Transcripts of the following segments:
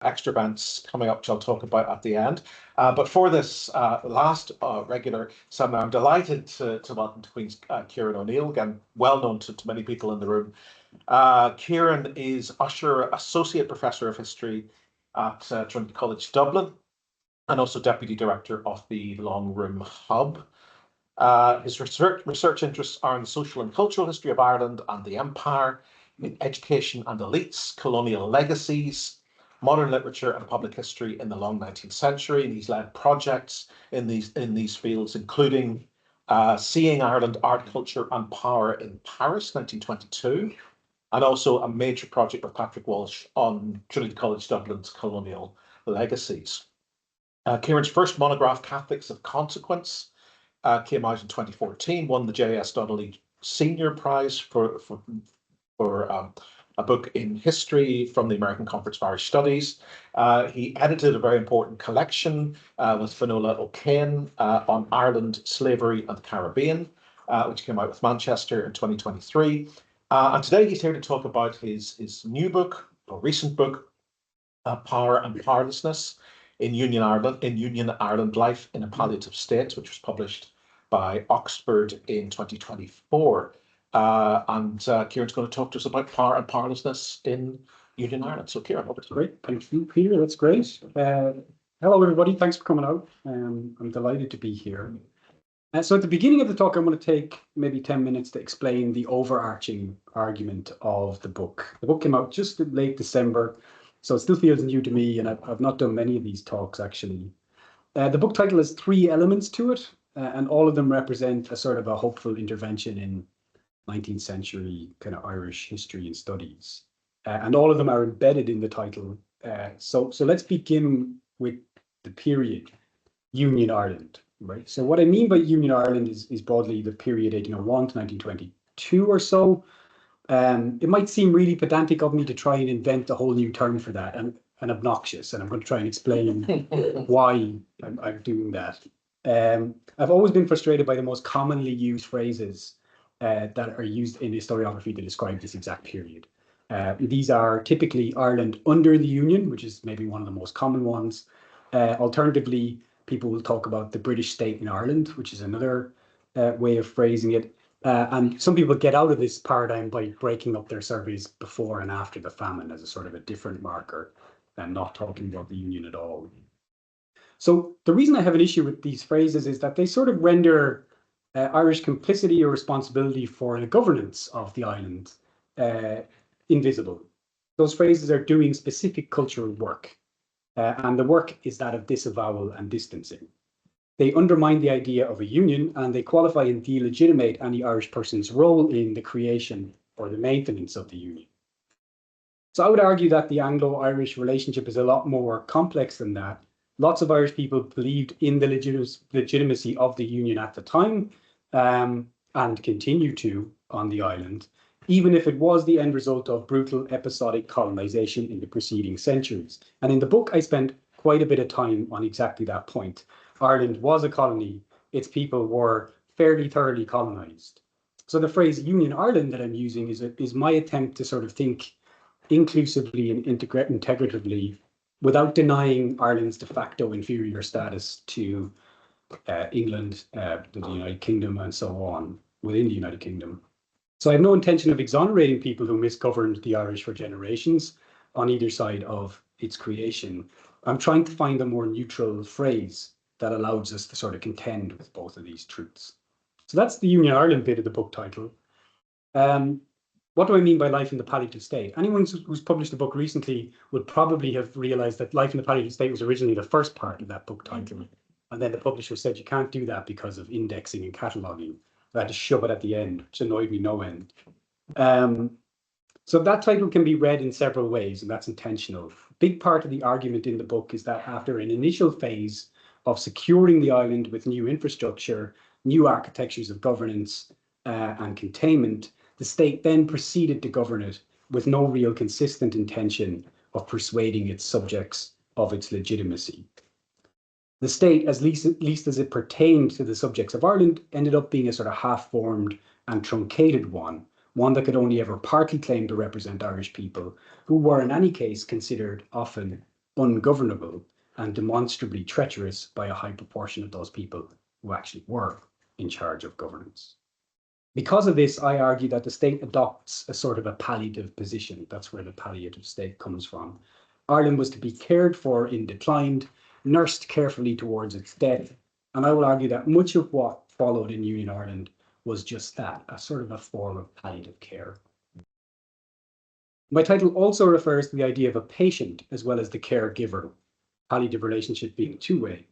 extra events coming up, which I'll talk about at the end. But for this last regular seminar, I'm delighted to welcome to Queen's Ciaran O'Neill, again, well known to many people in the room. Ciaran is Usher Associate Professor of History at Trinity College Dublin, and also Deputy Director of the Long Room Hub. His research interests are in the social and cultural history of Ireland and the Empire, in education and elites, colonial legacies, modern literature and public history in the long 19th century. And he's led projects in these fields, including Seeing Ireland, Art, Culture and Power in Paris, 1922, and also a major project with Patrick Walsh on Trinity College Dublin's colonial legacies. Ciaran's first monograph, Catholics of Consequence, came out in 2014, won the J.S. Donnelly Senior Prize for a book in history from the American Conference of Irish Studies. He edited a very important collection with Finola O'Kane on Ireland, slavery and the Caribbean, which came out with Manchester in 2023. And today he's here to talk about his new book, or recent book, Power and Powerlessness in Union Ireland, Life in a Palliative State, which was published by Oxford in 2024. And Ciaran's going to talk to us about power and powerlessness in Union Ireland. So Ciaran, over to you. Great, thank you, Peter. That's great. Hello, everybody. Thanks for coming out. I'm delighted to be here. So at the beginning of the talk, I'm going to take maybe 10 minutes to explain the overarching argument of the book. The book came out just in late December, so it still feels new to me, and I've not done many of these talks, actually. The book title has 3 elements to it, and all of them represent a sort of a hopeful intervention in 19th century kind of Irish history and studies. And all of them are embedded in the title. So let's begin with the period, Union Ireland, right? So what I mean by Union Ireland is broadly the period 1801 to 1922 or so. It might seem really pedantic of me to try and invent a whole new term for that, and obnoxious, and I'm going to try and explain why I'm doing that. I've always been frustrated by the most commonly used phrases that are used in historiography to describe this exact period. These are typically Ireland under the Union, which is maybe one of the most common ones. Alternatively, people will talk about the British state in Ireland, which is another way of phrasing it. And some people get out of this paradigm by breaking up their surveys before and after the famine as a sort of a different marker and not talking about the Union at all. So the reason I have an issue with these phrases is that they sort of render Irish complicity or responsibility for the governance of the island invisible. Those phrases are doing specific cultural work, and the work is that of disavowal and distancing. They undermine the idea of a union, and they qualify and delegitimate any Irish person's role in the creation or the maintenance of the union. So I would argue that the Anglo-Irish relationship is a lot more complex than that. Lots of Irish people believed in the legitimacy of the union at the time, and continue to on the island, even if it was the end result of brutal episodic colonization in the preceding centuries. And in the book, I spent quite a bit of time on exactly that point. Ireland was a colony. Its people were fairly thoroughly colonized. So the phrase Union Ireland that I'm using is my attempt to sort of think inclusively and integratively without denying Ireland's de facto inferior status to England, the United Kingdom, and so on within the United Kingdom. So I have no intention of exonerating people who misgoverned the Irish for generations on either side of its creation. I'm trying to find a more neutral phrase that allows us to sort of contend with both of these truths. So that's the Union Ireland bit of the book title. What do I mean by life in the palliative state? Anyone who's published a book recently would probably have realized that life in the palliative state was originally the first part of that book title. And then the publisher said, you can't do that because of indexing and cataloging. I had to shove it at the end, which annoyed me no end. So that title can be read in several ways, and that's intentional. A big part of the argument in the book is that after an initial phase of securing the island with new infrastructure, new architectures of governance and containment, the state then proceeded to govern it with no real consistent intention of persuading its subjects of its legitimacy. The state, at least as it pertained to the subjects of Ireland, ended up being a sort of half-formed and truncated one that could only ever partly claim to represent Irish people, who were in any case considered often ungovernable and demonstrably treacherous by a high proportion of those people who actually were in charge of governance. Because of this, I argue that the state adopts a sort of a palliative position. That's where the palliative state comes from. Ireland was to be cared for in decline, nursed carefully towards its death. And I will argue that much of what followed in Union Ireland was just that, a sort of a form of palliative care. My title also refers to the idea of a patient as well as the caregiver, palliative relationship being two-way,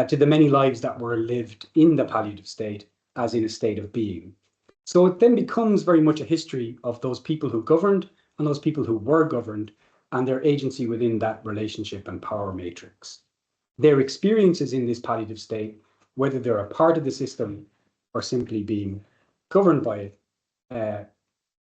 to the many lives that were lived in the palliative state as in a state of being. So it then becomes very much a history of those people who governed and those people who were governed and their agency within that relationship and power matrix. Their experiences in this palliative state, whether they're a part of the system or simply being governed by it,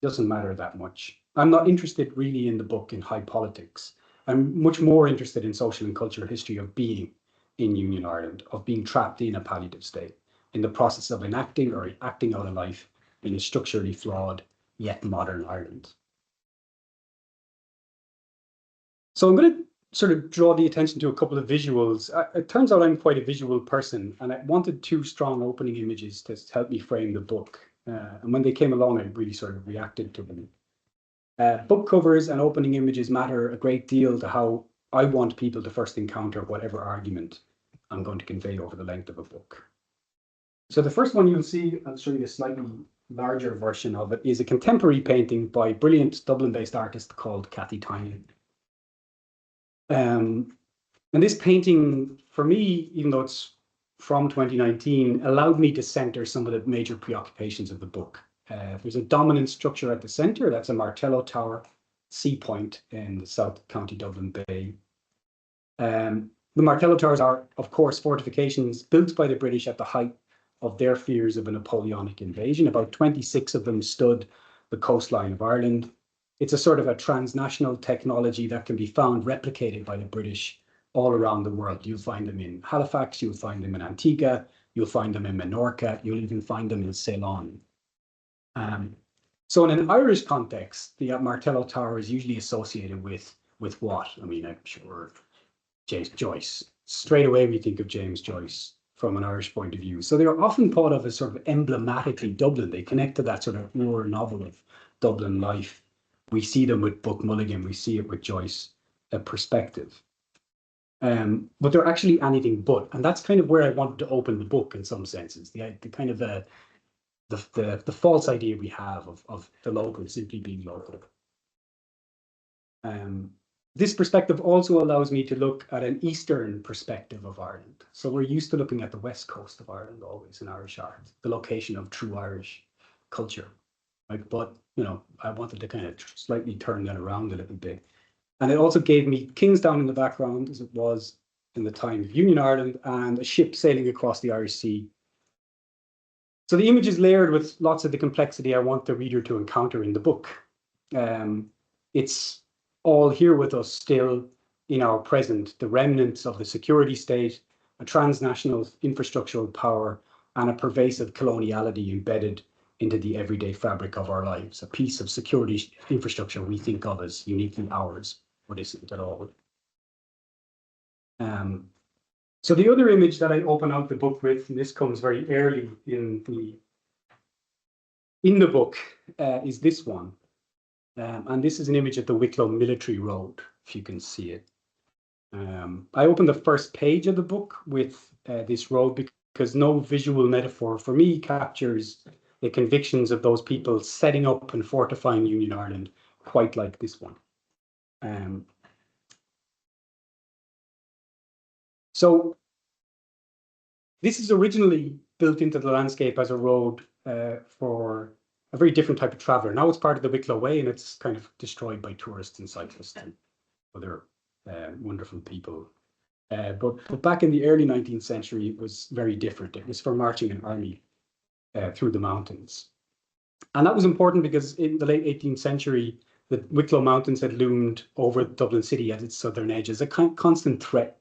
doesn't matter that much. I'm not interested really in the book in high politics. I'm much more interested in social and cultural history of being in Union Ireland, of being trapped in a palliative state, in the process of enacting or acting out a life in a structurally flawed yet modern Ireland. So I'm going to sort of draw the attention to a couple of visuals. It turns out I'm quite a visual person, and I wanted two strong opening images to help me frame the book. And when they came along, I really sort of reacted to them. Book covers and opening images matter a great deal to how I want people to first encounter whatever argument I'm going to convey over the length of a book. So the first one you'll see, I'll show you a slightly larger version of it, is a contemporary painting by a brilliant Dublin-based artist called Cathy Tynan. And this painting, for me, even though it's from 2019, allowed me to center some of the major preoccupations of the book. There's a dominant structure at the center. That's a Martello Tower, Sea Point in the South County Dublin Bay. The Martello Towers are, of course, fortifications built by the British at the height of their fears of a Napoleonic invasion. About 26 of them stood the coastline of Ireland. It's a sort of a transnational technology that can be found replicated by the British all around the world. You'll find them in Halifax, you'll find them in Antigua, you'll find them in Menorca, you'll even find them in Ceylon. So in an Irish context, the Martello Tower is usually associated with what? I mean, I'm sure James Joyce. Straight away we think of James Joyce from an Irish point of view. So they're often thought of as sort of emblematically Dublin. They connect to that sort of Moore novel of Dublin life. We see them with Buck Mulligan, we see it with Joyce, a perspective. But they're actually anything but. And that's kind of where I wanted to open the book in some senses. The kind of the false idea we have of the local simply being local. This perspective also allows me to look at an Eastern perspective of Ireland. So we're used to looking at the west coast of Ireland always in Irish art, the location of true Irish culture. Right? But, you know, I wanted to kind of slightly turn that around a little bit. And it also gave me Kingsdown in the background, as it was in the time of Union Ireland, and a ship sailing across the Irish Sea. So the image is layered with lots of the complexity I want the reader to encounter in the book. It's all here with us still in our present, the remnants of the security state, a transnational infrastructural power, and a pervasive coloniality embedded into the everyday fabric of our lives, a piece of security infrastructure we think of as uniquely ours, but isn't at all. So the other image that I open out the book with, and this comes very early in the book, is this one. And this is an image of the Wicklow Military Road, if you can see it. I opened the first page of the book with this road because no visual metaphor for me captures the convictions of those people setting up and fortifying Union Ireland quite like this one. So this is originally built into the landscape as a road for a very different type of traveller. Now it's part of the Wicklow Way, and it's kind of destroyed by tourists and cyclists and other wonderful people. But back in the early 19th century, it was very different. It was for marching an army through the mountains. And that was important because in the late 18th century, the Wicklow Mountains had loomed over Dublin City at its southern edge as a constant threat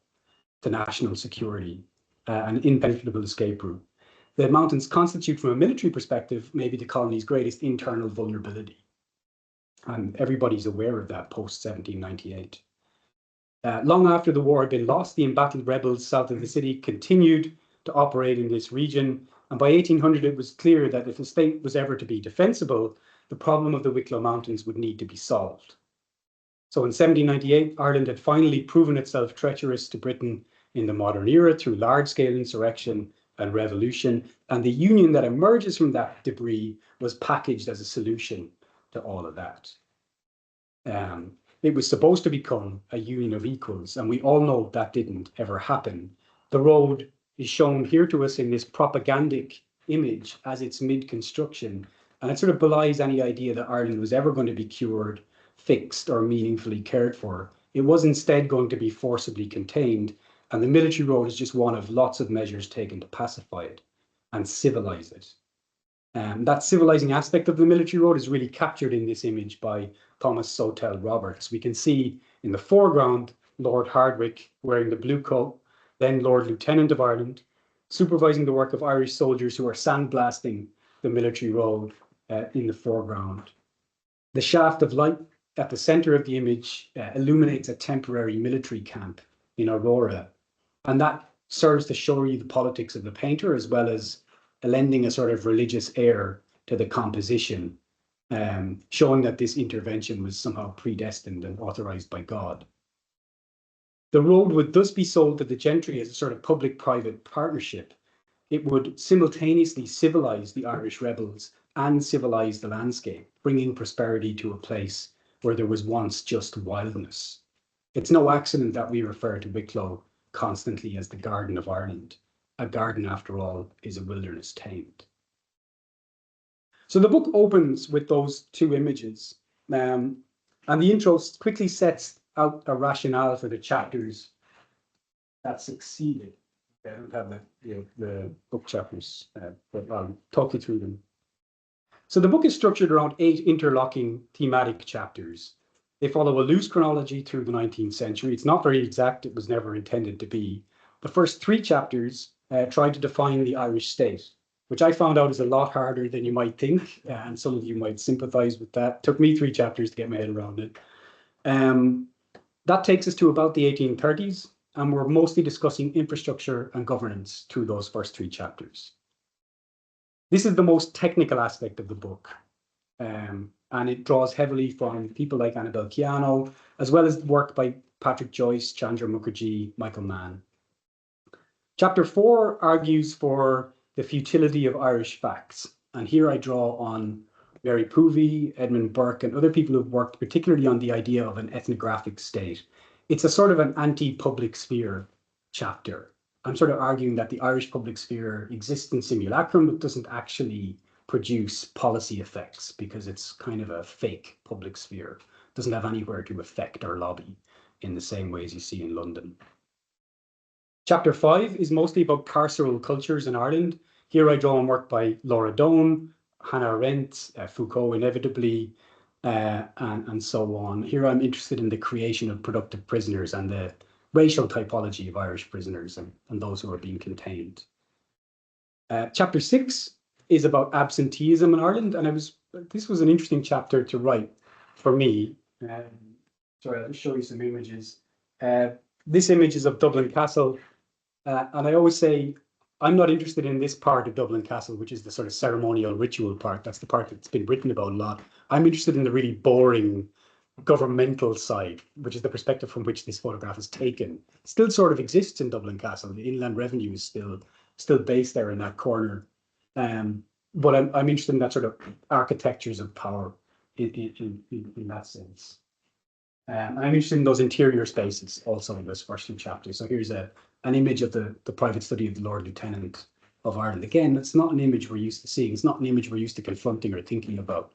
to national security, an impenetrable escape route. The mountains constitute, from a military perspective, maybe the colony's greatest internal vulnerability. And everybody's aware of that post-1798. Long after the war had been lost, the embattled rebels south of the city continued to operate in this region. And by 1800, it was clear that if the state was ever to be defensible, the problem of the Wicklow Mountains would need to be solved. So in 1798, Ireland had finally proven itself treacherous to Britain in the modern era through large-scale insurrection and revolution. And the union that emerges from that debris was packaged as a solution to all of that. It was supposed to become a union of equals, and we all know that didn't ever happen. The road is shown here to us in this propagandic image as it's mid-construction, and it sort of belies any idea that Ireland was ever going to be cured, fixed, or meaningfully cared for. It was instead going to be forcibly contained, and the military road is just one of lots of measures taken to pacify it and civilize it. That civilizing aspect of the military road is really captured in this image by Thomas Sowtell Roberts. We can see in the foreground Lord Hardwicke wearing the blue coat, then Lord Lieutenant of Ireland, supervising the work of Irish soldiers who are sandblasting the military road in the foreground. The shaft of light at the center of the image illuminates a temporary military camp in Aurora, and that serves to show you the politics of the painter, as well as lending a sort of religious air to the composition, showing that this intervention was somehow predestined and authorized by God. The road would thus be sold to the gentry as a sort of public-private partnership. It would simultaneously civilize the Irish rebels and civilize the landscape, bringing prosperity to a place where there was once just wildness. It's no accident that we refer to Wicklow constantly as the Garden of Ireland. A garden, after all, is a wilderness tamed. So the book opens with those two images, and the intro quickly sets out a rationale for the chapters that succeeded. I don't have the book chapters, but I'll talk you through them. So the book is structured around 8 interlocking thematic chapters. They follow a loose chronology through the 19th century. It's not very exact. It was never intended to be. The first 3 chapters try to define the Irish state, which I found out is a lot harder than you might think, and some of you might sympathize with that. It took me 3 chapters to get my head around it. That takes us to about the 1830s, and we're mostly discussing infrastructure and governance through those first 3 chapters. This is the most technical aspect of the book, and it draws heavily from people like Annabel Keano, as well as work by Patrick Joyce, Chandra Mukherjee, Michael Mann. Chapter 4 argues for the futility of Irish facts, and here I draw on Mary Poovey, Edmund Burke, and other people who've worked particularly on the idea of an ethnographic state. It's a sort of an anti-public sphere chapter. I'm sort of arguing that the Irish public sphere exists in simulacrum, but doesn't actually produce policy effects because it's kind of a fake public sphere. It doesn't have anywhere to affect or lobby in the same ways you see in London. Chapter 5 is mostly about carceral cultures in Ireland. Here I draw on work by Laura Doan, Hannah Arendt, Foucault inevitably, and so on. Here I'm interested in the creation of productive prisoners and the racial typology of Irish prisoners and those who are being contained. Chapter 6 is about absenteeism in Ireland, and this was an interesting chapter to write for me. Sorry, I'll just show you some images. This image is of Dublin Castle, and I always say I'm not interested in this part of Dublin Castle, which is the sort of ceremonial ritual part. That's the part that's been written about a lot. I'm interested in the really boring governmental side, which is the perspective from which this photograph is taken. It still sort of exists in Dublin Castle. The Inland Revenue is still based there in that corner. But I'm interested in that sort of architectures of power in that sense. I'm interested in those interior spaces also in those first 2 chapters. So here's an image of the private study of the Lord Lieutenant of Ireland. Again, it's not an image we're used to seeing. It's not an image we're used to confronting or thinking about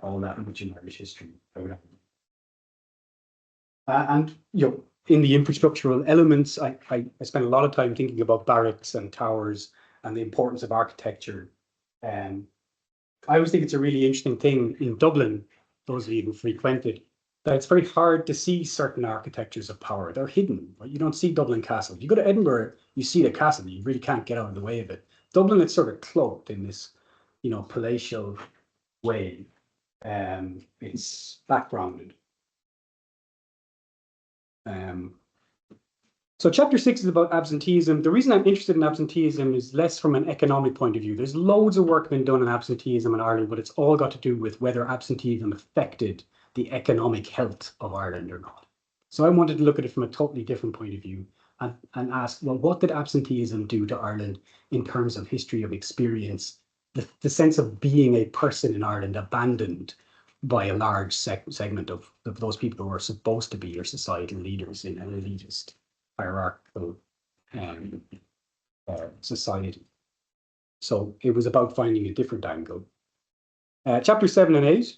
all that much in Irish history. And in the infrastructural elements, I spent a lot of time thinking about barracks and towers and the importance of architecture. I always think it's a really interesting thing in Dublin, those of you who frequented, that it's very hard to see certain architectures of power. They're hidden, right? You don't see Dublin Castle. If you go to Edinburgh, you see the castle. You really can't get out of the way of it. Dublin, it's sort of cloaked in this, palatial way. It's backgrounded. So chapter 6 is about absenteeism. The reason I'm interested in absenteeism is less from an economic point of view. There's loads of work been done on absenteeism in Ireland, but it's all got to do with whether absenteeism affected the economic health of Ireland or not. So I wanted to look at it from a totally different point of view and ask, well, what did absenteeism do to Ireland in terms of history of experience, the sense of being a person in Ireland abandoned by a large segment of those people who are supposed to be your societal leaders in an elitist hierarchical society. So it was about finding a different angle. Chapter 7 and 8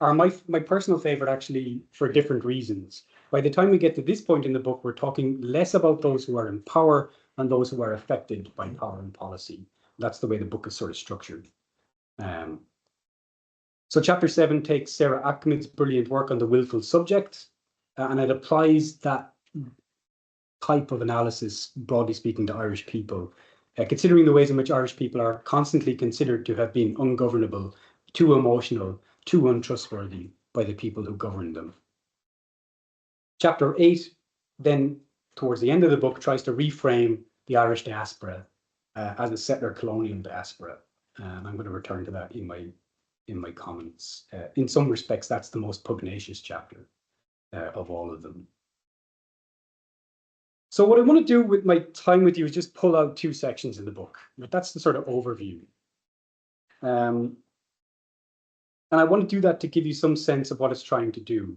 are my personal favorite, actually, for different reasons. By the time we get to this point in the book, we're talking less about those who are in power and those who are affected by power and policy. That's the way the book is sort of structured. So chapter 7 takes Sarah Ahmed's brilliant work on the willful subject, and it applies that type of analysis, broadly speaking, to Irish people, considering the ways in which Irish people are constantly considered to have been ungovernable, too emotional, too untrustworthy by the people who govern them. Chapter 8, then, towards the end of the book, tries to reframe the Irish diaspora as a settler colonial diaspora. I'm going to return to that in my comments. In some respects, that's the most pugnacious chapter of all of them. So what I want to do with my time with you is just pull out two sections in the book. That's the sort of overview. And I want to do that to give you some sense of what it's trying to do.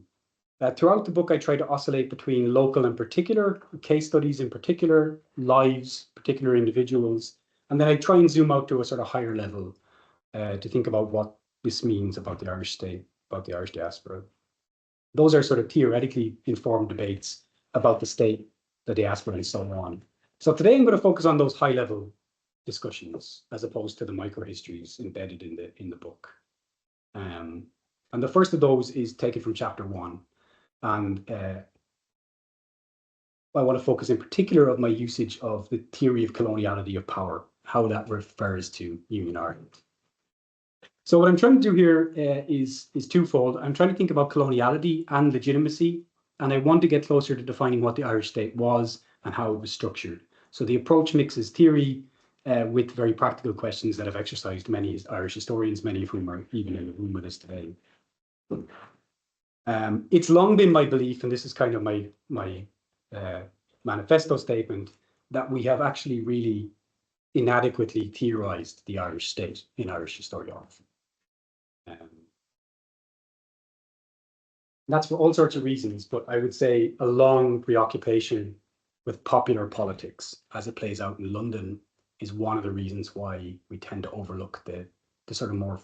Throughout the book, I try to oscillate between local and particular, case studies in particular, lives, particular individuals, and then I try and zoom out to a sort of higher level to think about what this means about the Irish state, about the Irish diaspora. Those are sort of theoretically informed debates about the state, the diaspora, and so on. So today I'm going to focus on those high-level discussions as opposed to the micro-histories embedded in the book. And the first of those is taken from chapter 1. And I want to focus in particular on my usage of the theory of coloniality of power, how that refers to Union Ireland. So what I'm trying to do here is twofold. I'm trying to think about coloniality and legitimacy, and I want to get closer to defining what the Irish state was and how it was structured. So the approach mixes theory with very practical questions that have exercised many Irish historians, many of whom are even in the room with us today. It's long been my belief, and this is kind of my manifesto statement, that we have actually really inadequately theorized the Irish state in Irish historiography. That's for all sorts of reasons, but I would say a long preoccupation with popular politics as it plays out in London is one of the reasons why we tend to overlook the sort of more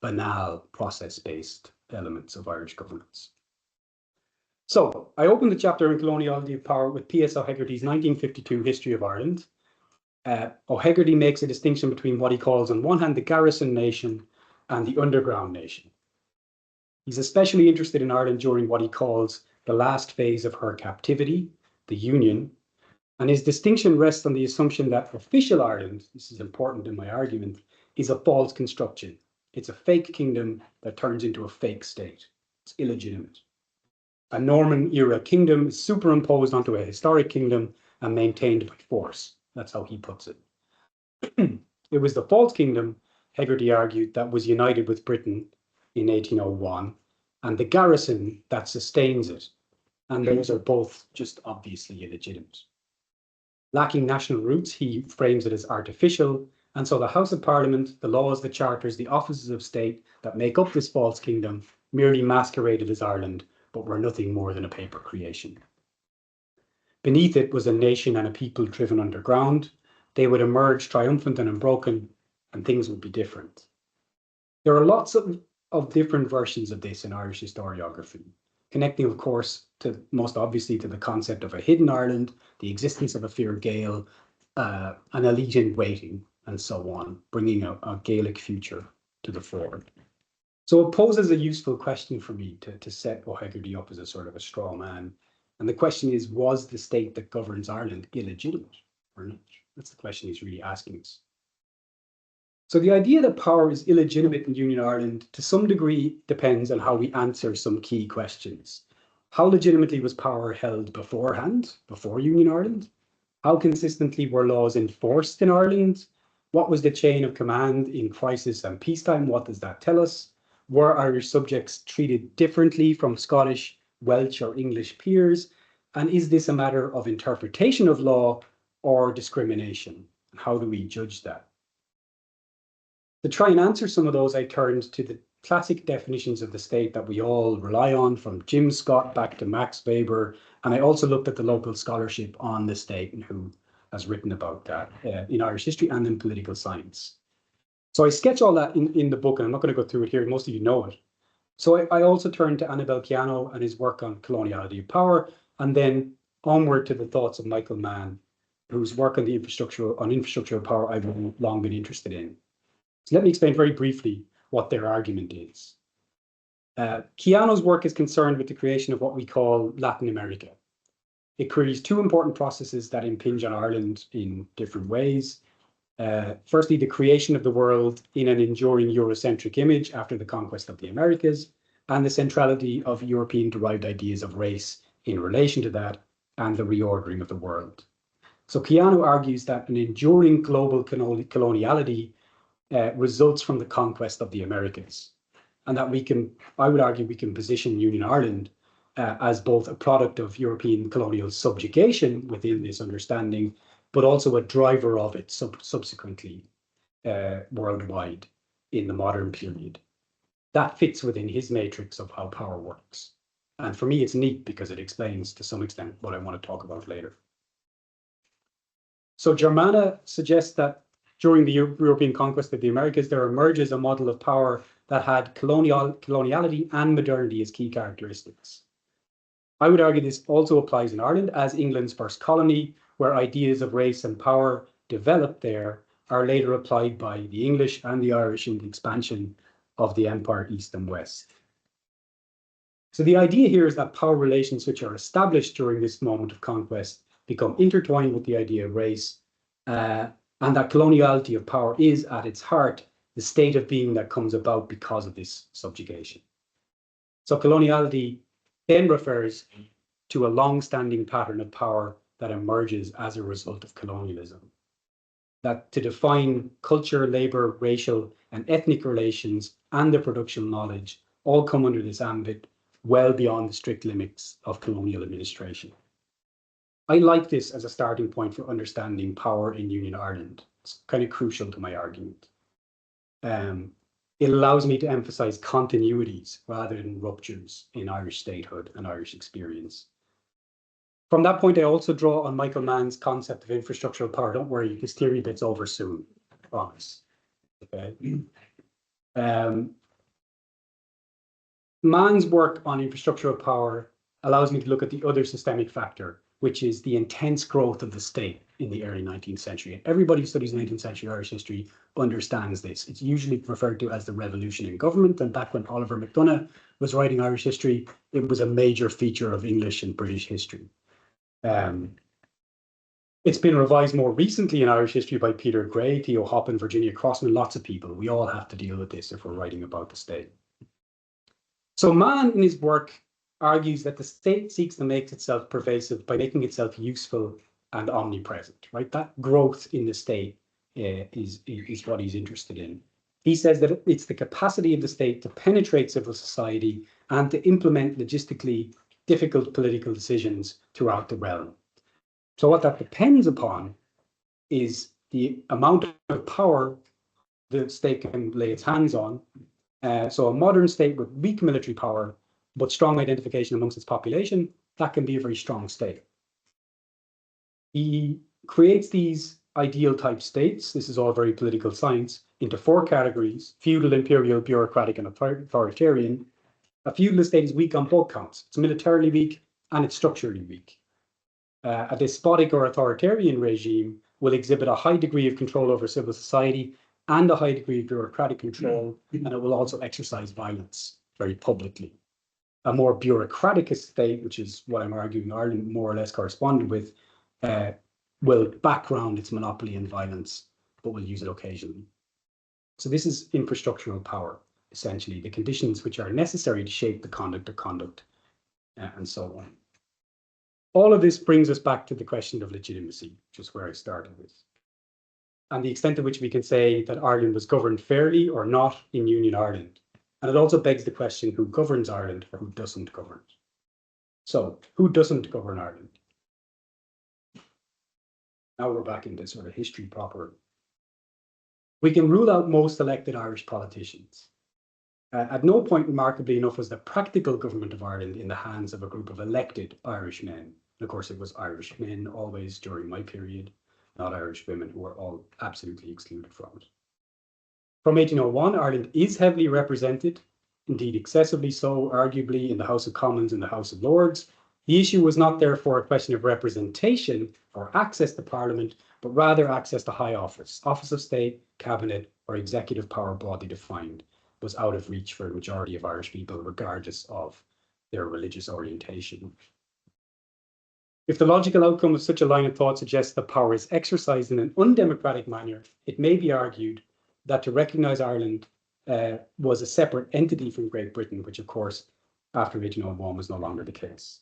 banal process-based elements of Irish governance. So I opened the chapter on coloniality of power with P.S. O'Hegarty's 1952 History of Ireland. O'Hegarty makes a distinction between what he calls, on one hand, the garrison nation and the underground nation. He's especially interested in Ireland during what he calls the last phase of her captivity, the Union, and his distinction rests on the assumption that official Ireland, this is important in my argument, is a false construction. It's a fake kingdom that turns into a fake state. It's illegitimate. A Norman-era kingdom is superimposed onto a historic kingdom and maintained by force. That's how he puts it. It was the false kingdom, Hegarty argued, that was united with Britain in 1801, and the garrison that sustains it. And those are both just obviously illegitimate. Lacking national roots, he frames it as artificial, and so the House of Parliament, the laws, the charters, the offices of state that make up this false kingdom merely masqueraded as Ireland, but were nothing more than a paper creation. Beneath it was a nation and a people driven underground. They would emerge triumphant and unbroken, and things would be different. There are lots of different versions of this in Irish historiography, connecting, of course, to most obviously to the concept of a hidden Ireland, the existence of a Fir Gael, an allegiant waiting, and so on, bringing a Gaelic future to the fore. So it poses a useful question for me to set O'Hegarty up as a sort of a straw man. And the question is, was the state that governs Ireland illegitimate or not? That's the question he's really asking us. So the idea that power is illegitimate in Union Ireland to some degree depends on how we answer some key questions. How legitimately was power held beforehand, before Union Ireland? How consistently were laws enforced in Ireland? What was the chain of command in crisis and peacetime? What does that tell us? Were Irish subjects treated differently from Scottish, Welsh, or English peers? And is this a matter of interpretation of law or discrimination? How do we judge that? To try and answer some of those, I turned to the classic definitions of the state that we all rely on, from Jim Scott back to Max Weber. And I also looked at the local scholarship on the state and who has written about that in Irish history and in political science. So I sketch all that in the book, and I'm not going to go through it here. Most of you know it. So I also turned to Annabel Chiano and his work on coloniality of power, and then onward to the thoughts of Michael Mann, whose work on infrastructure of power I've long been interested in. So let me explain very briefly what their argument is. Chiano's work is concerned with the creation of what we call Latin America. It queries two important processes that impinge on Ireland in different ways. Firstly, the creation of the world in an enduring Eurocentric image after the conquest of the Americas, and the centrality of European-derived ideas of race in relation to that, and the reordering of the world. So Chiano argues that an enduring global coloniality results from the conquest of the Americas, and that I would argue we can position Union Ireland as both a product of European colonial subjugation within this understanding, but also a driver of it subsequently worldwide in the modern period. That fits within his matrix of how power works. And for me, it's neat because it explains to some extent what I want to talk about later. So Germana suggests that during the European conquest of the Americas, there emerges a model of power that had coloniality and modernity as key characteristics. I would argue this also applies in Ireland, as England's first colony, where ideas of race and power developed there are later applied by the English and the Irish in the expansion of the empire east and west. So the idea here is that power relations which are established during this moment of conquest become intertwined with the idea of race, and that coloniality of power is, at its heart, the state of being that comes about because of this subjugation. So coloniality then refers to a long-standing pattern of power that emerges as a result of colonialism. That to define culture, labor, racial, and ethnic relations and the production knowledge all come under this ambit, well beyond the strict limits of colonial administration. I like this as a starting point for understanding power in Union Ireland. It's kind of crucial to my argument. It allows me to emphasize continuities rather than ruptures in Irish statehood and Irish experience. From that point, I also draw on Michael Mann's concept of infrastructural power. Don't worry, this theory bit's over soon, I promise. Okay. Mann's work on infrastructural power allows me to look at the other systemic factor, which is the intense growth of the state in the early 19th century. And everybody who studies 19th century Irish history understands this. It's usually referred to as the revolution in government. And back when Oliver McDonough was writing Irish history, it was a major feature of English and British history. It's been revised more recently in Irish history by Peter Gray, Theo Hoppin, Virginia Crossman, lots of people. We all have to deal with this if we're writing about the state. So Mann, in his work, argues that the state seeks to make itself pervasive by making itself useful and omnipresent, right? That growth in the state is what he's interested in. He says that it's the capacity of the state to penetrate civil society and to implement logistically difficult political decisions throughout the realm. So what that depends upon is the amount of power the state can lay its hands on. So a modern state with weak military power, but strong identification amongst its population, that can be a very strong state. He creates these ideal type states, this is all very political science, into four categories: feudal, imperial, bureaucratic, and authoritarian. A feudal state is weak on both counts. It's militarily weak and it's structurally weak. A despotic or authoritarian regime will exhibit a high degree of control over civil society and a high degree of bureaucratic control, and it will also exercise violence very publicly. A more bureaucratic state, which is what I'm arguing Ireland more or less corresponded with, will background its monopoly in violence, but will use it occasionally. So this is infrastructural power, essentially, the conditions which are necessary to shape the conduct and so on. All of this brings us back to the question of legitimacy, which is where I started with, and the extent to which we can say that Ireland was governed fairly or not in Union Ireland. And it also begs the question, who governs Ireland or who doesn't govern it? So, who doesn't govern Ireland? Now we're back into sort of history proper. We can rule out most elected Irish politicians. At no point, remarkably enough, was the practical government of Ireland in the hands of a group of elected Irish men. And of course, it was Irish men always during my period, not Irish women, who were all absolutely excluded from it. From 1801, Ireland is heavily represented, indeed excessively so, arguably, in the House of Commons and the House of Lords. The issue was not therefore a question of representation or access to Parliament, but rather access to high office. Office of State, Cabinet, or executive power broadly defined was out of reach for a majority of Irish people, regardless of their religious orientation. If the logical outcome of such a line of thought suggests that power is exercised in an undemocratic manner, it may be argued that to recognise Ireland was a separate entity from Great Britain, which of course, after 1801 was no longer the case.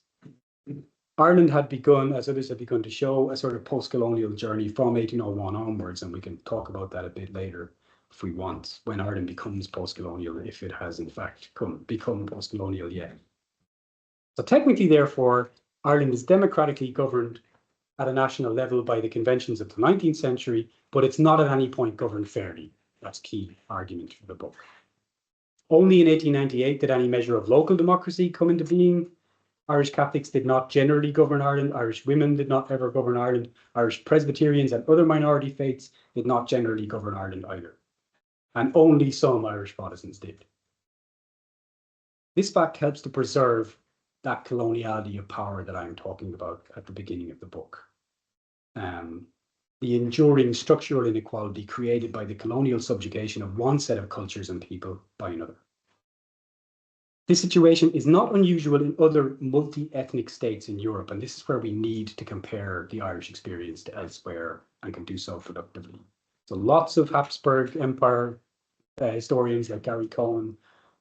Ireland had begun, as others have begun to show, a sort of post-colonial journey from 1801 onwards, and we can talk about that a bit later if we want, when Ireland becomes post-colonial, if it has in fact become post-colonial yet. So technically, therefore, Ireland is democratically governed at a national level by the conventions of the 19th century, but it's not at any point governed fairly. That's key argument for the book. Only in 1898 did any measure of local democracy come into being. Irish Catholics did not generally govern Ireland. Irish women did not ever govern Ireland. Irish Presbyterians and other minority faiths did not generally govern Ireland either. And only some Irish Protestants did. This fact helps to preserve that coloniality of power that I'm talking about at the beginning of the book. The enduring structural inequality created by the colonial subjugation of one set of cultures and people by another. This situation is not unusual in other multi-ethnic states in Europe, and this is where we need to compare the Irish experience to elsewhere and can do so productively. So lots of Habsburg Empire historians like Gary Cohen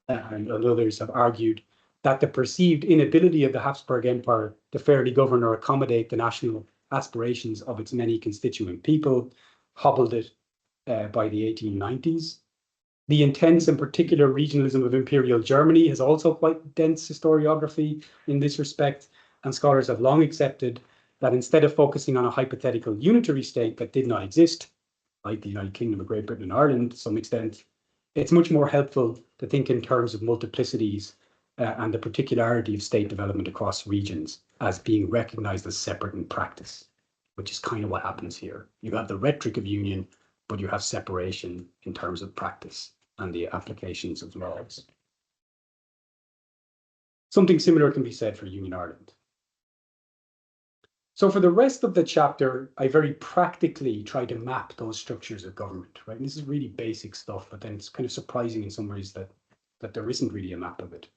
and others have argued that the perceived inability of the Habsburg Empire to fairly govern or accommodate the national aspirations of its many constituent people hobbled it by the 1890s. The intense and particular regionalism of Imperial Germany has also quite dense historiography in this respect, and scholars have long accepted that instead of focusing on a hypothetical unitary state that did not exist, like the United Kingdom of Great Britain and Ireland to some extent, it's much more helpful to think in terms of multiplicities and the particularity of state development across regions as being recognized as separate in practice, which is kind of what happens here. You have the rhetoric of union, but you have separation in terms of practice and the applications of laws. Something similar can be said for Union Ireland. So for the rest of the chapter, I very practically try to map those structures of government, right? And this is really basic stuff, but then it's kind of surprising in some ways that there isn't really a map of it.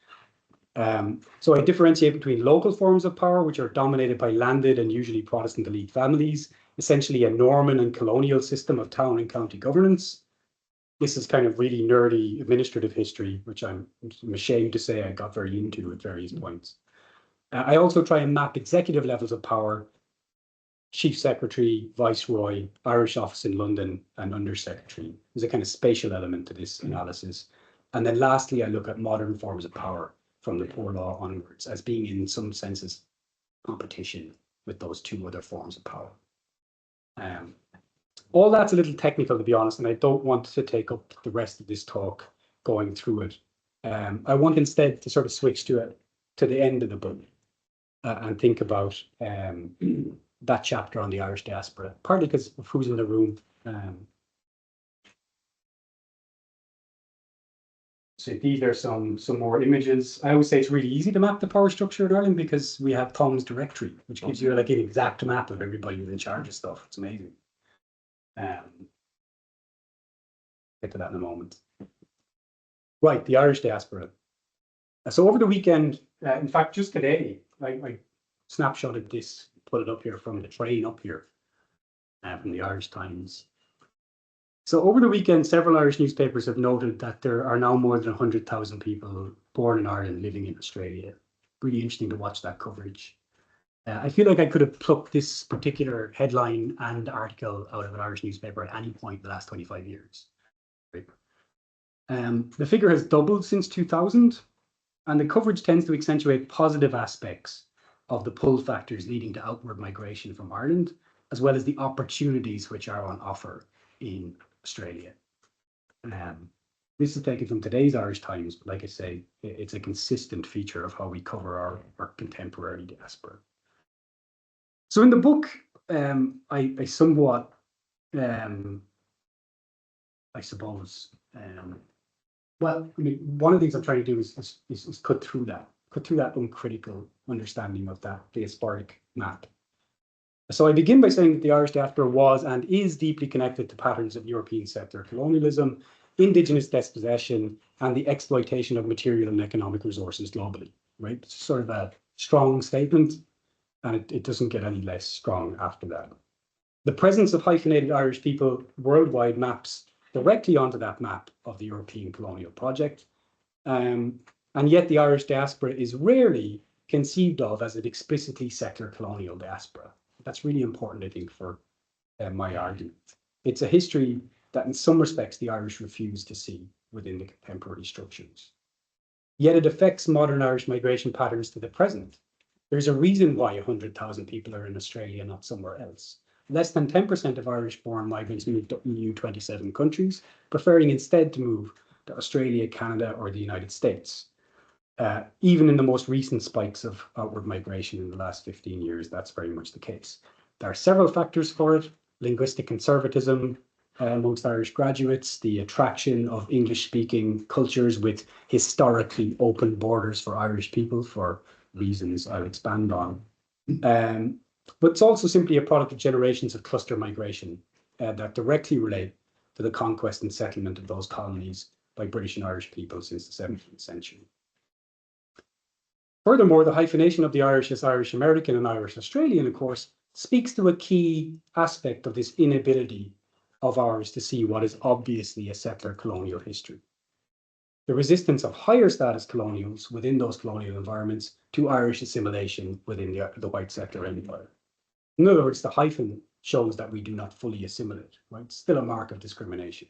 So I differentiate between local forms of power, which are dominated by landed and usually Protestant elite families, essentially a Norman and colonial system of town and county governance. This is kind of really nerdy administrative history, which I'm ashamed to say I got very into at various points. I also try and map executive levels of power: Chief Secretary, Viceroy, Irish Office in London, and Undersecretary. There's a kind of spatial element to this analysis. And then lastly, I look at modern forms of power from the poor law onwards as being in some senses competition with those two other forms of power. All that's a little technical, to be honest, and I don't want to take up the rest of this talk going through it. I want instead to sort of switch to the end of the book and think about that chapter on the Irish diaspora, partly because of who's in the room. So these are some more images. I always say it's really easy to map the power structure in Ireland because we have Tom's directory, which gives you like an exact map of everybody who's in charge of stuff. It's amazing. Get to that in a moment. Right, the Irish diaspora. So over the weekend, in fact, just today, I snapshotted this, put it up here from the train up here, from the Irish Times. So over the weekend, several Irish newspapers have noted that there are now more than 100,000 people born in Ireland living in Australia. really interesting to watch that coverage. I feel like I could have plucked this particular headline and article out of an Irish newspaper at any point in the last 25 years. Right? The figure has doubled since 2000, and the coverage tends to accentuate positive aspects of the pull factors leading to outward migration from Ireland, as well as the opportunities which are on offer in Australia. This is taken from today's Irish Times, but like I say, it's a consistent feature of how we cover our contemporary diaspora. So in the book, I somewhat, I suppose, well, I mean, one of the things I'm trying to do is cut through that uncritical understanding of that diasporic map. So I begin by saying that the Irish diaspora was and is deeply connected to patterns of European settler colonialism, indigenous dispossession, and the exploitation of material and economic resources globally, right? It's sort of a strong statement, and it doesn't get any less strong after that. The presence of hyphenated Irish people worldwide maps directly onto that map of the European colonial project. And yet the Irish diaspora is rarely conceived of as an explicitly settler colonial diaspora. That's really important, I think, for my argument. It's a history that in some respects the Irish refuse to see within the contemporary structures. Yet it affects modern Irish migration patterns to the present. There's a reason why 100,000 people are in Australia, not somewhere else. Less than 10% of Irish-born migrants move to EU 27 countries, preferring instead to move to Australia, Canada, or the United States. Even in the most recent spikes of outward migration in the last 15 years, that's very much the case. There are several factors for it: linguistic conservatism amongst Irish graduates, the attraction of English-speaking cultures with historically open borders for Irish people for reasons I'll expand on. But it's also simply a product of generations of cluster migration that directly relate to the conquest and settlement of those colonies by British and Irish people since the 17th century. Furthermore, the hyphenation of the Irish as Irish American and Irish Australian, of course, speaks to a key aspect of this inability of ours to see what is obviously a settler colonial history. The resistance of higher status colonials within those colonial environments to Irish assimilation within the white settler empire. In other words, the hyphen shows that we do not fully assimilate, right? It's still a mark of discrimination.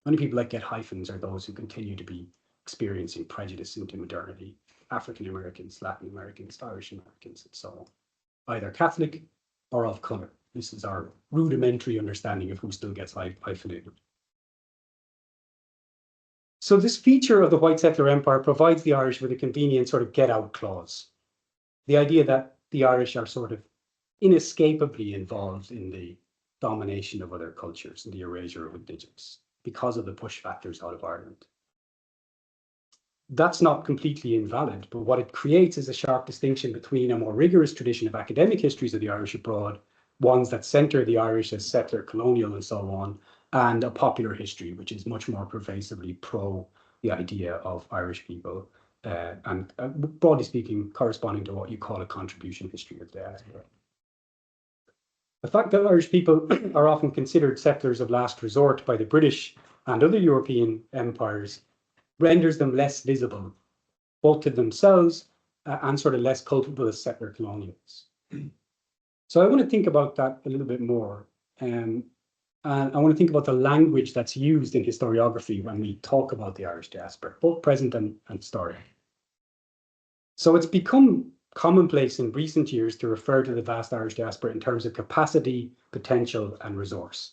Many people that get hyphens are those who continue to be experiencing prejudice into modernity: African Americans, Latin Americans, Irish Americans, and so on, either Catholic or of colour. This is our rudimentary understanding of who still gets hyphenated. So this feature of the white settler empire provides the Irish with a convenient sort of get-out clause. The idea that the Irish are sort of inescapably involved in the domination of other cultures and the erasure of indigenous because of the push factors out of Ireland. That's not completely invalid, but what it creates is a sharp distinction between a more rigorous tradition of academic histories of the Irish abroad, ones that centre the Irish as settler, colonial, and so on, and a popular history, which is much more pervasively pro the idea of Irish people, and broadly speaking, corresponding to what you call a contribution history of diaspora. The fact that Irish people are often considered settlers of last resort by the British and other European empires renders them less visible, both to themselves and sort of less culpable as settler colonials. So I want to think about that a little bit more. And I want to think about the language that's used in historiography when we talk about the Irish diaspora, both present and historic. So it's become commonplace in recent years to refer to the vast Irish diaspora in terms of capacity, potential, and resource.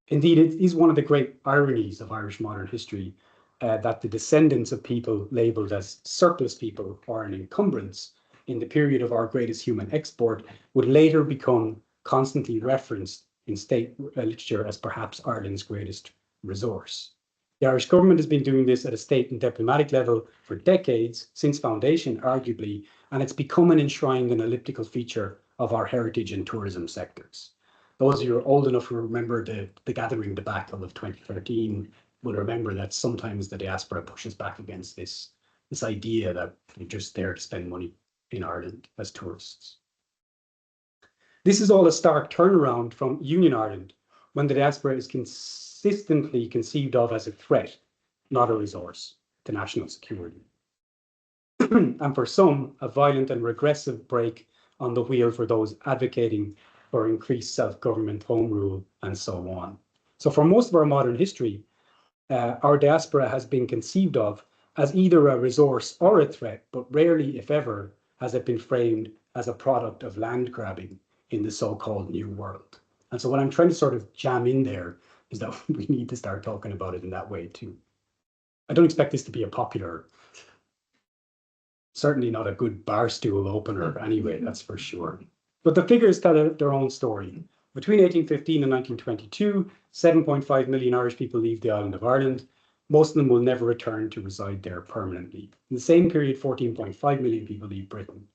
Indeed, it is one of the great ironies of Irish modern history that the descendants of people labelled as surplus people or an encumbrance in the period of our greatest human export would later become constantly referenced in state literature as perhaps Ireland's greatest resource. The Irish government has been doing this at a state and diplomatic level for decades, since foundation, arguably, and it's become an enshrined and elliptical feature of our heritage and tourism sectors. Those of you who are old enough to remember the gathering debacle of 2013 will remember that sometimes the diaspora pushes back against this idea that you're just there to spend money in Ireland as tourists. This is all a stark turnaround from Union Ireland, when the diaspora is consistently conceived of as a threat, not a resource, to national security. and for some, a violent and regressive break on the wheel for those advocating for increased self-government, home rule, and so on. So for most of our modern history, our diaspora has been conceived of as either a resource or a threat, but rarely, if ever, has it been framed as a product of land grabbing in the so-called New World. And so what I'm trying to sort of jam in there is that we need to start talking about it in that way too. I don't expect this to be a popular, certainly not a good bar stool opener anyway, that's for sure. But the figures tell their own story. Between 1815 and 1922, 7.5 million Irish people leave the island of Ireland. Most of them will never return to reside there permanently. In the same period, 14.5 million people leave Britain.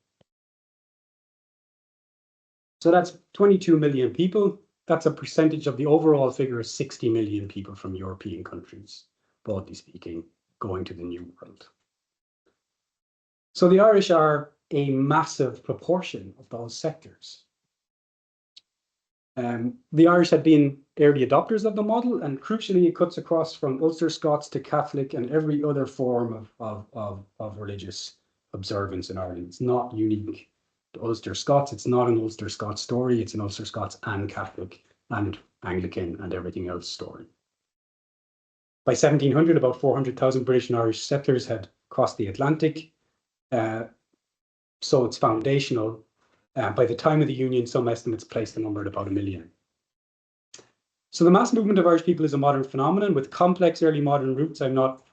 So that's 22 million people. That's a percentage of the overall figure of 60 million people from European countries, broadly speaking, going to the New World. So the Irish are a massive proportion of those sectors. The Irish had been early adopters of the model, and crucially, it cuts across from Ulster Scots to Catholic and every other form of religious observance in Ireland. It's not unique to Ulster Scots. It's not an Ulster Scots story. It's an Ulster Scots and Catholic and Anglican and everything else story. By 1700, about 400,000 British and Irish settlers had crossed the Atlantic. So it's foundational. By the time of the Union, some estimates place the number at about 1 million. So the mass movement of Irish people is a modern phenomenon with complex early modern roots. I'm not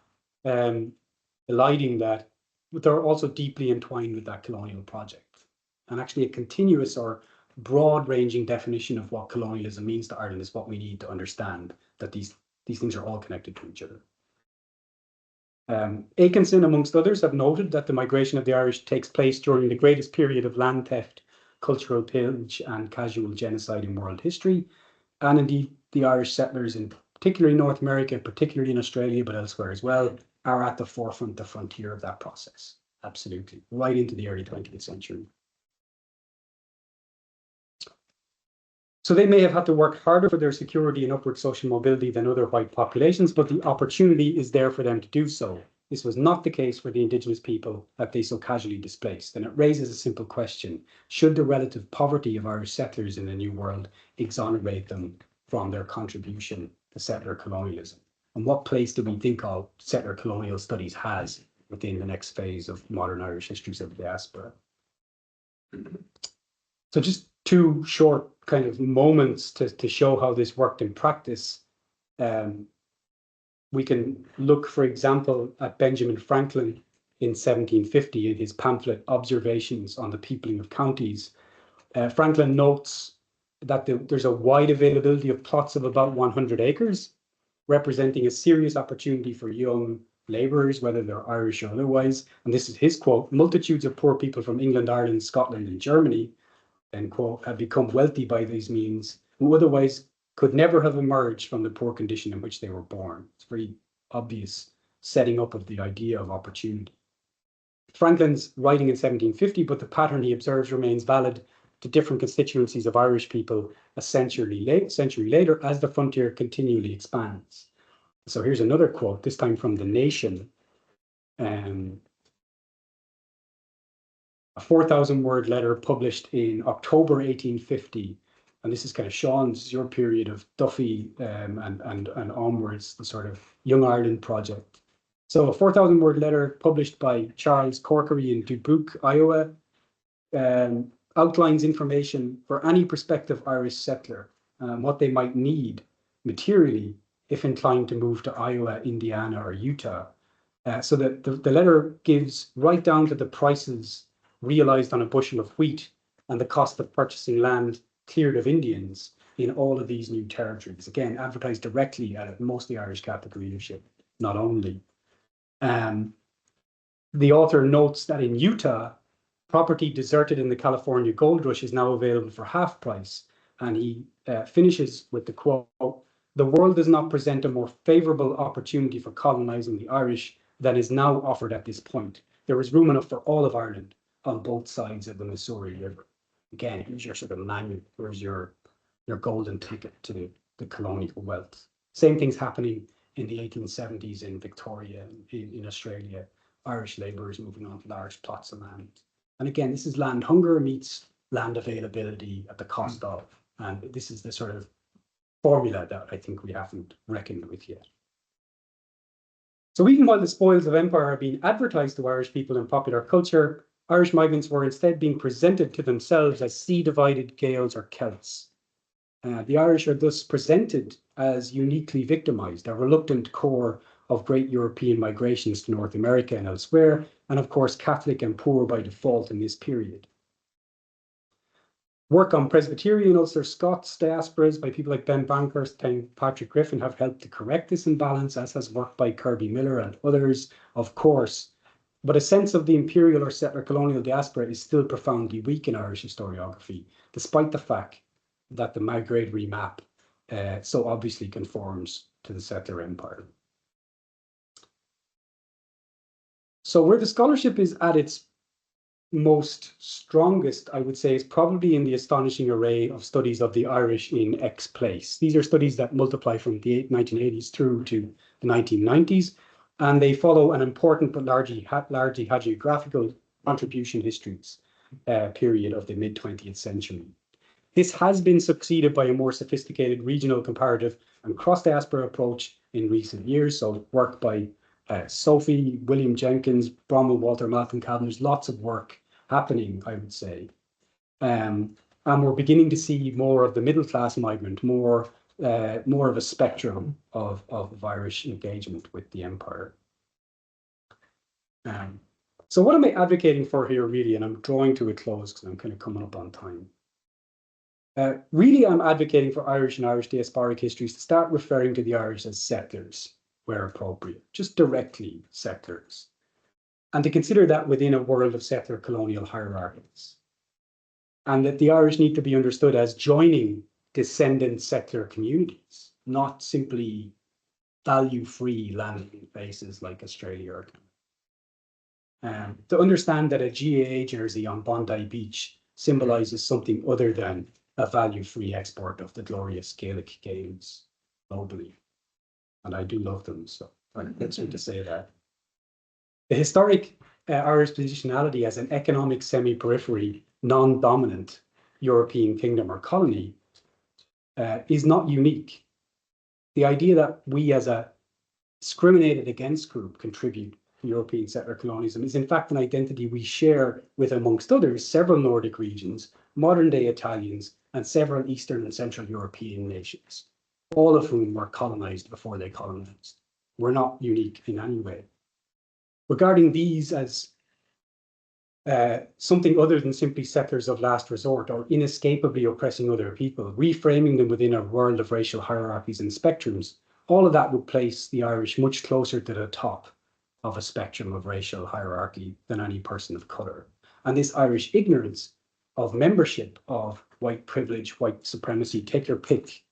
eliding that, but they're also deeply entwined with that colonial project. And actually a continuous or broad-ranging definition of what colonialism means to Ireland is what we need to understand, that these things are all connected to each other. Atkinson, amongst others, have noted that the migration of the Irish takes place during the greatest period of land theft, cultural pillage, and casual genocide in world history. And indeed, the Irish settlers, in particularly North America, particularly in Australia, but elsewhere as well, are at the forefront, the frontier of that process. Absolutely, right into the early 20th century. So they may have had to work harder for their security and upward social mobility than other white populations, but the opportunity is there for them to do so. This was not the case for the Indigenous people that they so casually displaced. And it raises a simple question. Should the relative poverty of Irish settlers in the New World exonerate them from their contribution to settler colonialism? And what place do we think of settler colonial studies has within the next phase of modern Irish histories of the diaspora? So just two short kind of moments to show how this worked in practice. We can look, for example, at Benjamin Franklin in 1750 in his pamphlet Observations on the Peopling of Counties. Franklin notes that there's a wide availability of plots of about 100 acres, representing a serious opportunity for young labourers, whether they're Irish or otherwise. And this is his quote: multitudes of poor people from England, Ireland, Scotland, and Germany, end quote, have become wealthy by these means, who otherwise could never have emerged from the poor condition in which they were born. It's very obvious setting up of the idea of opportunity. Franklin's writing in 1750, but the pattern he observes remains valid to different constituencies of Irish people a century later as the frontier continually expands. So here's another quote, this time from The Nation. A 4,000-word letter published in October 1850. And this is kind of Sean's, your period of Duffy and onwards, the sort of Young Ireland project. So a 4,000-word letter published by Charles Corkery in Dubuque, Iowa, outlines information for any prospective Irish settler, what they might need materially if inclined to move to Iowa, Indiana, or Utah. So that the letter gives right down to the prices realized on a bushel of wheat and the cost of purchasing land cleared of Indians in all of these new territories. Again, advertised directly at mostly Irish Catholic leadership, not only. The author notes that in Utah, property deserted in the California gold rush is now available for half price. And he finishes with the quote, "The world does not present a more favorable opportunity for colonizing the Irish than is now offered at this point. There is room enough for all of Ireland on both sides of the Missouri River." Again, here's your sort of manual, here's your golden ticket to the colonial wealth. Same thing's happening in the 1870s in Victoria, in Australia, Irish labourers moving on to large plots of land. And again, this is land hunger meets land availability at the cost of. And this is the sort of formula that I think we haven't reckoned with yet. So even while the spoils of empire are being advertised to Irish people in popular culture, Irish migrants were instead being presented to themselves as sea-divided Gaels or Celts. The Irish are thus presented as uniquely victimised, a reluctant core of great European migrations to North America and elsewhere, and of course Catholic and poor by default in this period. Work on Presbyterian Ulster Scots diasporas by people like Ben Bankhurst and Patrick Griffin have helped to correct this imbalance, as has work by Kirby Miller and others, of course. But a sense of the imperial or settler colonial diaspora is still profoundly weak in Irish historiography, despite the fact that the migratory map so obviously conforms to the settler empire. So where the scholarship is at its most strongest, I would say, is probably in the astonishing array of studies of the Irish in X place. These are studies that multiply from the 1980s through to the 1990s, and they follow an important but largely hagiographical contribution histories period of the mid-20th century. This has been succeeded by a more sophisticated regional comparative and cross-diaspora approach in recent years. So work by Sophie, William Jenkins, Bromwell, Walter, Malcolm Calvin. There's lots of work happening, I would say. And we're beginning to see more of the middle-class migrant, more of a spectrum of Irish engagement with the empire. So what am I advocating for here, really? And I'm drawing to a close because I'm kind of coming up on time. Really, I'm advocating for Irish and Irish diasporic histories to start referring to the Irish as settlers, where appropriate, just directly settlers, and to consider that within a world of settler colonial hierarchies. And that the Irish need to be understood as joining descendant settler communities, not simply value-free landing bases like Australia or Canada. To understand that a GAA jersey on Bondi Beach symbolizes something other than a value-free export of the glorious Gaelic games globally. And I do love them, so that's me to say that. The historic Irish positionality as an economic semi-periphery, non-dominant European kingdom or colony is not unique. The idea that we as a discriminated against group contribute to European settler colonialism is in fact an identity we share with, amongst others, several Nordic regions, modern-day Italians, and several Eastern and Central European nations, all of whom were colonized before they colonized. We're not unique in any way. Regarding these as something other than simply settlers of last resort or inescapably oppressing other people, reframing them within a world of racial hierarchies and spectrums, all of that would place the Irish much closer to the top of a spectrum of racial hierarchy than any person of colour. And this Irish ignorance of membership of white privilege, white supremacy, take your pick,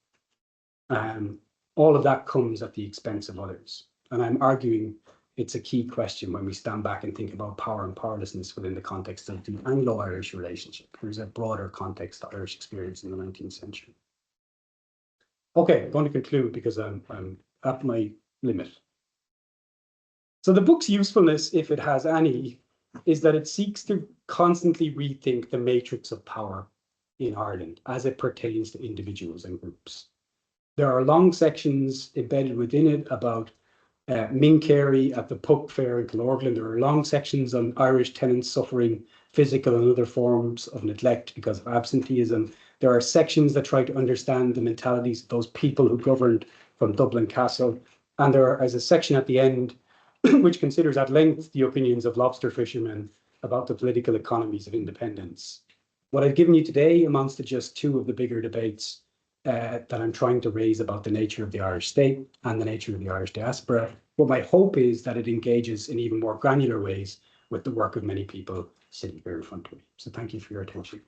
all of that comes at the expense of others. And I'm arguing it's a key question when we stand back and think about power and powerlessness within the context of the Anglo-Irish relationship. There's a broader context to Irish experience in the 19th century. Okay, I'm going to conclude because I'm at my limit. So the book's usefulness, if it has any, is that it seeks to constantly rethink the matrix of power in Ireland as it pertains to individuals and groups. There are long sections embedded within it about Mincarey at the Puck Fair in Killorglin. There are long sections on Irish tenants suffering physical and other forms of neglect because of absenteeism. There are sections that try to understand the mentalities of those people who governed from Dublin Castle. And there is a section at the end which considers at length the opinions of lobster fishermen about the political economies of independence. What I've given you today amounts to just two of the bigger debates that I'm trying to raise about the nature of the Irish state and the nature of the Irish diaspora. But my hope is that it engages in even more granular ways with the work of many people sitting here in front of me. So thank you for your attention.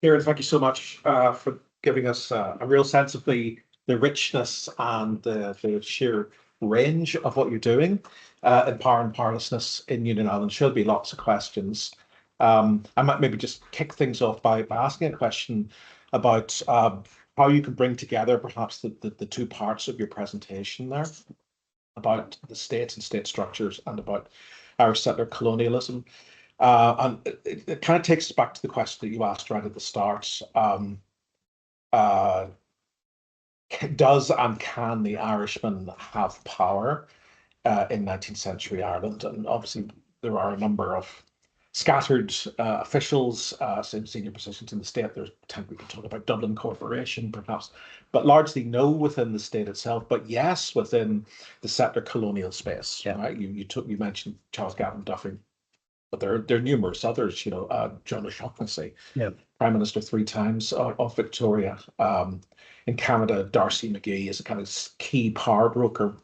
Ciaran, thank you so much for giving us a real sense of the richness and the sheer range of what you're doing in power and powerlessness in Union Island. Should be lots of questions. I might maybe just kick things off by asking a question about how you can bring together perhaps the two parts of your presentation there about the states and state structures and about Irish settler colonialism. And it kind of takes us back to the question that you asked right at the start. Does and can the Irishman have power in 19th century Ireland? And obviously there are a number of scattered officials in senior positions in the state. We can talk about Dublin Corporation perhaps, but largely no within the state itself, but yes within the settler colonial space. Yeah. Right? You mentioned Charles Gavin Duffy, but there are numerous others. John O'Shaughnessy, Yeah. Prime Minister 3 times of Victoria. In Canada, Darcy McGee is a kind of key power broker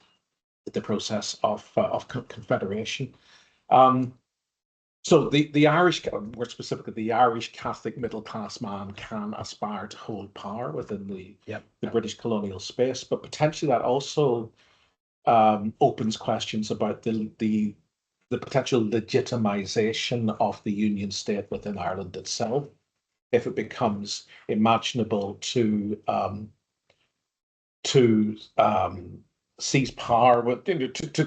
in the process of confederation. So the Irish, more specifically, the Irish Catholic middle class man can aspire to hold power within the British colonial space, but potentially that also opens questions about the potential legitimization of the Union state within Ireland itself, if it becomes imaginable to seize power, to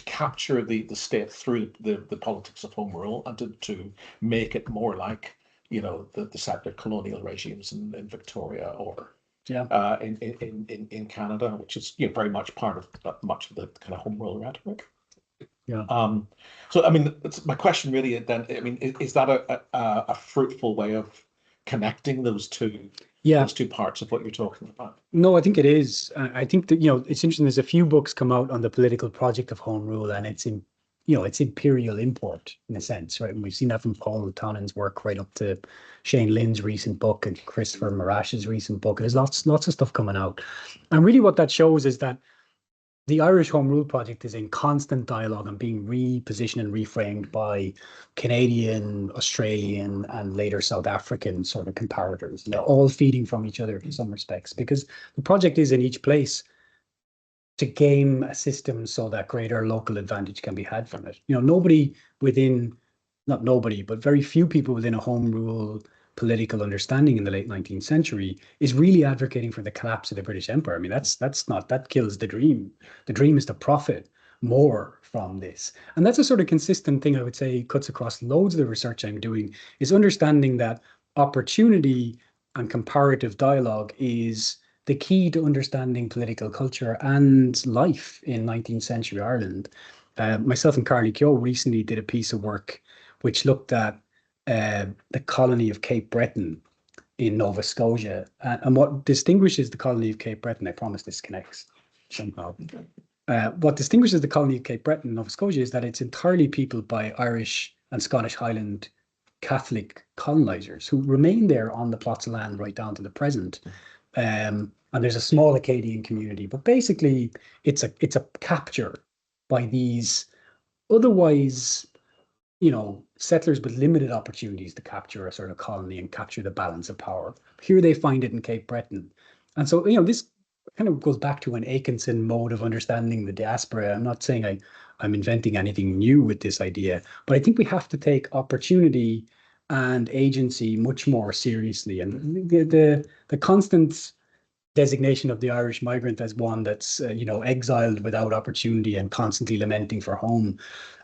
capture the state through the politics of home rule, and to make it more like the settler colonial regimes in Victoria or in Canada, which is very much part of much of the kind of home rule rhetoric. Yeah. So I mean, my question really then, I mean, is that a fruitful way of connecting those two parts of what you're talking about? No, I think it is. I think that it's interesting. There's a few books come out on the political project of home rule, and it's imperial import in a sense, right? And we've seen that from Paul Tonnen's work right up to Shane Lynn's recent book and Christopher Marash's recent book. There's lots of stuff coming out, and really what that shows is that the Irish Home Rule Project is in constant dialogue and being repositioned and reframed by Canadian, Australian, and later South African sort of comparators. And they're all feeding from each other in some respects, because the project is in each place to game a system so that greater local advantage can be had from it. But very few people within a home rule political understanding in the late 19th century is really advocating for the collapse of the British Empire. I mean, that kills the dream. The dream is to profit more from this. And that's a sort of consistent thing I would say cuts across loads of the research I'm doing, is understanding that opportunity and comparative dialogue is the key to understanding political culture and life in 19th century Ireland. Myself and Carly Keogh recently did a piece of work which looked at the colony of Cape Breton in Nova Scotia. And what distinguishes the colony of Cape Breton, I promise this connects somehow. What distinguishes the colony of Cape Breton in Nova Scotia is that it's entirely peopled by Irish and Scottish Highland Catholic colonizers who remain there on the plots of land right down to the present. And there's a small Acadian community, but basically it's a capture by these otherwise settlers with limited opportunities to capture a sort of colony and capture the balance of power. Here they find it in Cape Breton. And so, this kind of goes back to an Atkinson mode of understanding the diaspora. I'm not saying I'm inventing anything new with this idea, but I think we have to take opportunity and agency much more seriously. And the constant designation of the Irish migrant as one that's exiled without opportunity and constantly lamenting for home,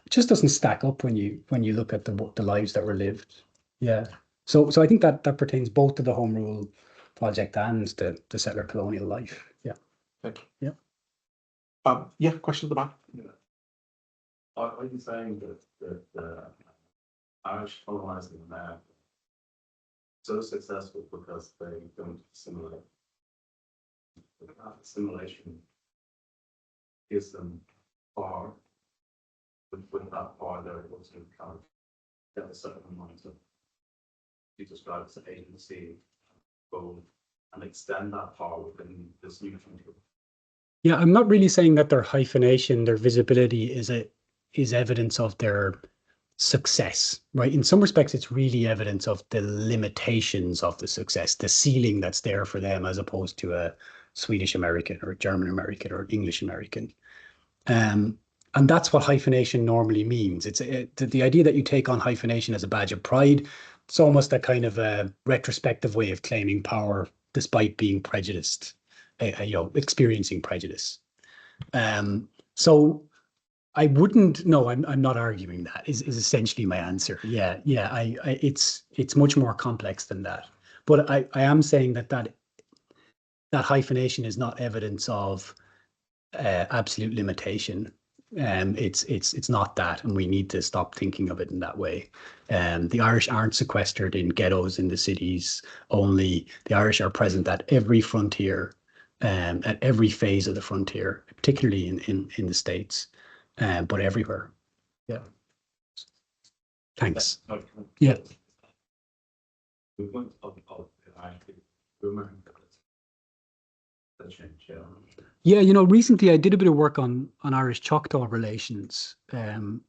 it just doesn't stack up when you look at the lives that were lived. Yeah. So I think that pertains both to the Home Rule Project and the settler colonial life. Yeah. Thank you. Yeah. Question at the back. Yeah. Are you saying that the Irish colonizing America so successful because they don't assimilate? That assimilation gives them power. With that power, they're able to kind of get a certain amount of, you describe as agency, go and extend that power within this new country. Yeah, I'm not really saying that their hyphenation, their visibility is evidence of their success, right? In some respects, it's really evidence of the limitations of the success, the ceiling that's there for them, as opposed to a Swedish American or a German American or English American. And that's what hyphenation normally means. It's the idea that you take on hyphenation as a badge of pride. It's almost a kind of a retrospective way of claiming power despite being prejudiced, experiencing prejudice. So I wouldn't. No, I'm not arguing that. Is essentially my answer. Yeah. It's much more complex than that. But I am saying that hyphenation is not evidence of absolute limitation. It's not that, and we need to stop thinking of it in that way. The Irish aren't sequestered in ghettos in the cities only. The Irish are present at every frontier, at every phase of the frontier, particularly in the States, but everywhere. Yeah. Thanks. Yeah. Movement of the Irish movement. Yeah, recently I did a bit of work on Irish Choctaw relations. And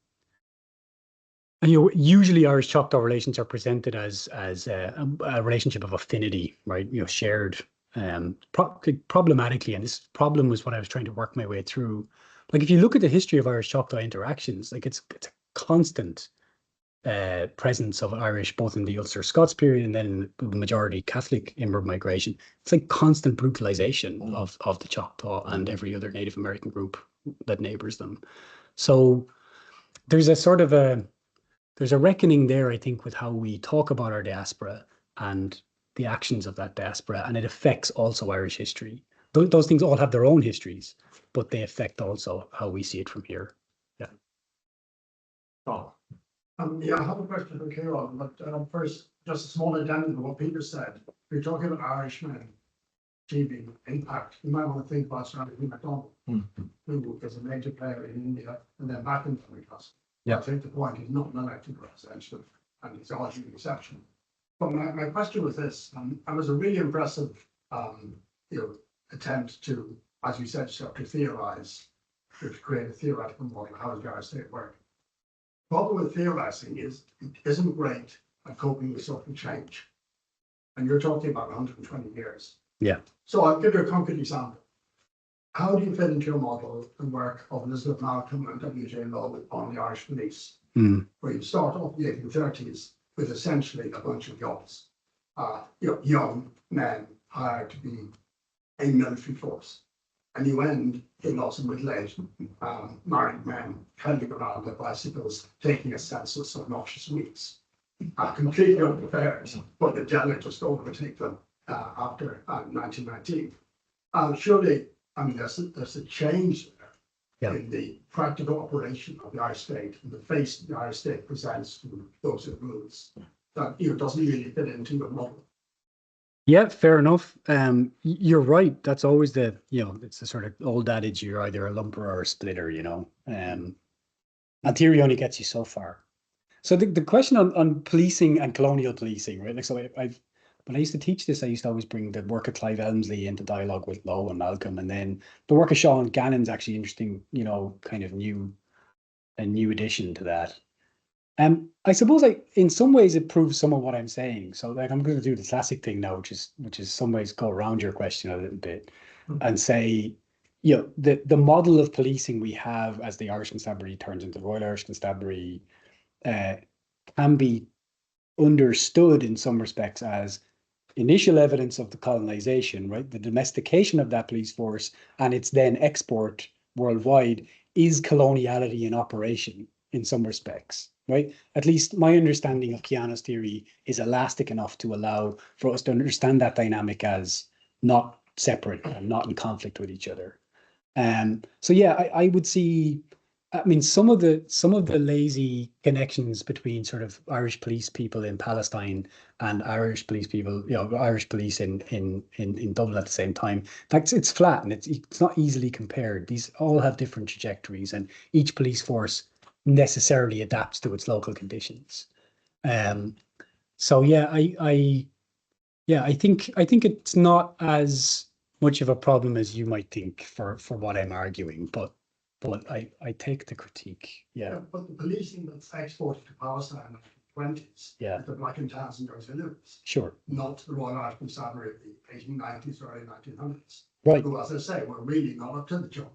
usually Irish Choctaw relations are presented as a relationship of affinity, right? Shared. Problematically, and this problem was what I was trying to work my way through. Like, if you look at the history of Irish Choctaw interactions, like it's a constant presence of Irish, both in the Ulster Scots period and then the majority Catholic inward migration. It's like constant brutalization of the Choctaw and every other Native American group that neighbors them. So there's a reckoning there, I think, with how we talk about our diaspora and the actions of that diaspora, and it affects also Irish history. Those things all have their own histories, but they affect also how we see it from here. Yeah. Oh. Yeah, I have a question for Ciaran, but first, just a small addendum to what Peter said. We're talking about Irishmen achieving impact. You might want to think about Ciaran MacDonald, who is a major player in India and then back in the Middle East. Yeah. I think the point is not an elected representative, and he's always an exception. But my question was this: it was a really impressive, attempt to, as you said, to theorize, to create a theoretical model of how does the Irish state work. The problem with theorizing is it isn't great at coping with social change. And you're talking about 120 years. Yeah. So I'll give you a concrete example. How do you fit into your model the work of Elizabeth Malcolm and W.J. Lowe on the Irish police, where you start off in the 1830s with essentially a bunch of jobs, young men hired to be a military force. And you end in lots of middle-aged married men pedaling around their bicycles, taking a census of noxious weeds. Completely unprepared, but the Delegate just overtake them after 1919. Surely, there's a change there in the practical operation of the Irish state and the face the Irish state presents to those it rules that doesn't really fit into your model. Yeah, fair enough. You're right. That's always it's the sort of old adage: you're either a lumper or a splitter, and theory only gets you so far. So the question on policing and colonial policing, right? Like, so when I used to teach this, I used to always bring the work of Clive Elmsley into dialogue with Lowe and Malcolm, and then the work of Sean Gannon's actually interesting, kind of a new addition to that. I suppose, in some ways it proves some of what I'm saying. So I'm going to do the classic thing now, which is some ways go around your question a little bit and say, the model of policing we have as the Irish Constabulary turns into the Royal Irish Constabulary can be understood in some respects as initial evidence of the colonization, right? The domestication of that police force and its then export worldwide is coloniality in operation in some respects. Right? At least my understanding of Keanu's theory is elastic enough to allow for us to understand that dynamic as not separate and not in conflict with each other. So yeah, I would see, some of the lazy connections between sort of Irish police people in Palestine and Irish police people, Irish police in Dublin at the same time. It's flat and it's not easily compared. These all have different trajectories, and each police force necessarily adapts to its local conditions. So yeah, I think it's not as much of a problem as you might think for what I'm arguing, but I take the critique. Yeah. But the policing that's exported to Palestine in the 1920s, the Black and Tans and Auxiliaries, sure, not the Royal Irish Constabulary of the 1890s or early 1900s, right? Who, as I say, were really not up to the job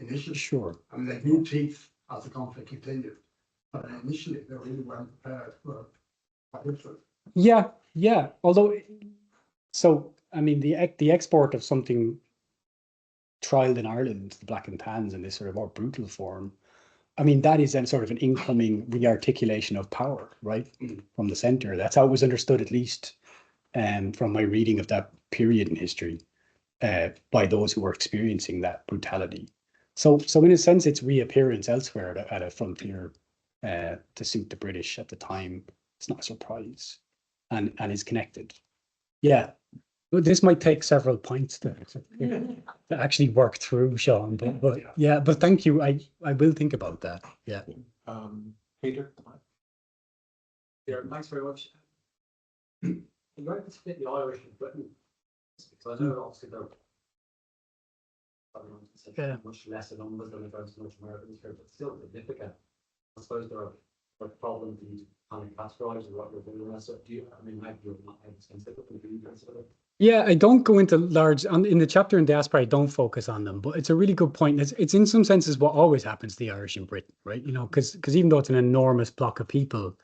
initially. Sure. They grew teeth as the conflict continued, but initially they really weren't prepared for what it was. Yeah. Although So, I mean, the export of something trialed in Ireland, the Black and Tans, in this sort of more brutal form, I mean, that is then sort of an incoming rearticulation of power, right, from the center. That's how it was understood, at least from my reading of that period in history, by those who were experiencing that brutality. So in a sense, its reappearance elsewhere at a frontier to suit the British at the time, it's not a surprise, and is connected. Yeah, well, this might take several points to actually work through, Sean. But yeah, but thank you. I will think about that. Yeah. Peter? Yeah, thanks very much. You might to split the Irish and Britain, because I know obviously they're much lesser numbers than the much Americans here, but still significant. I suppose there are problems that you kind of categorize what you're doing. So do you, I mean, maybe you're not extensive, do you consider it? Yeah, I don't go into large in the chapter in diaspora. I don't focus on them, but it's a really good point. It's in some senses what always happens to the Irish in Britain, right? You know, because even though it's an enormous block of people,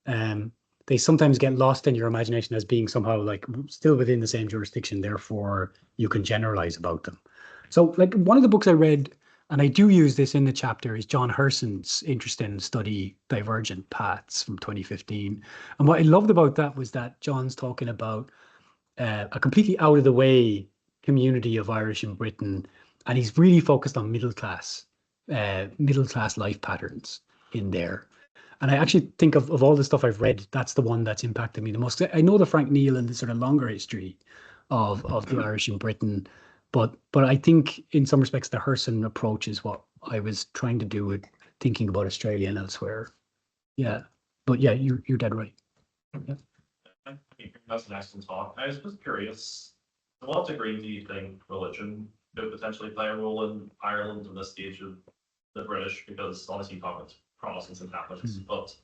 they sometimes get lost in your imagination as being somehow like still within the same jurisdiction. Therefore, you can generalize about them. So, like one of the books I read, and I do use this in the chapter, is John Herson's interesting study, Divergent Paths from 2015. And what I loved about that was that John's talking about a completely out of the way community of Irish in Britain, and he's really focused on middle class life patterns in there. And I actually think of all the stuff I've read, that's the one that's impacted me the most. I know the Frank Neal and the sort of longer history of the Irish in Britain, but I think in some respects the Herson approach is what I was trying to do with thinking about Australia and elsewhere. Yeah, but yeah, you're dead right. Yeah. That's an excellent talk. I was just curious, to what degree do you think religion could potentially play a role in Ireland in this stage of the British? Because obviously you talk about Protestants and Catholics, but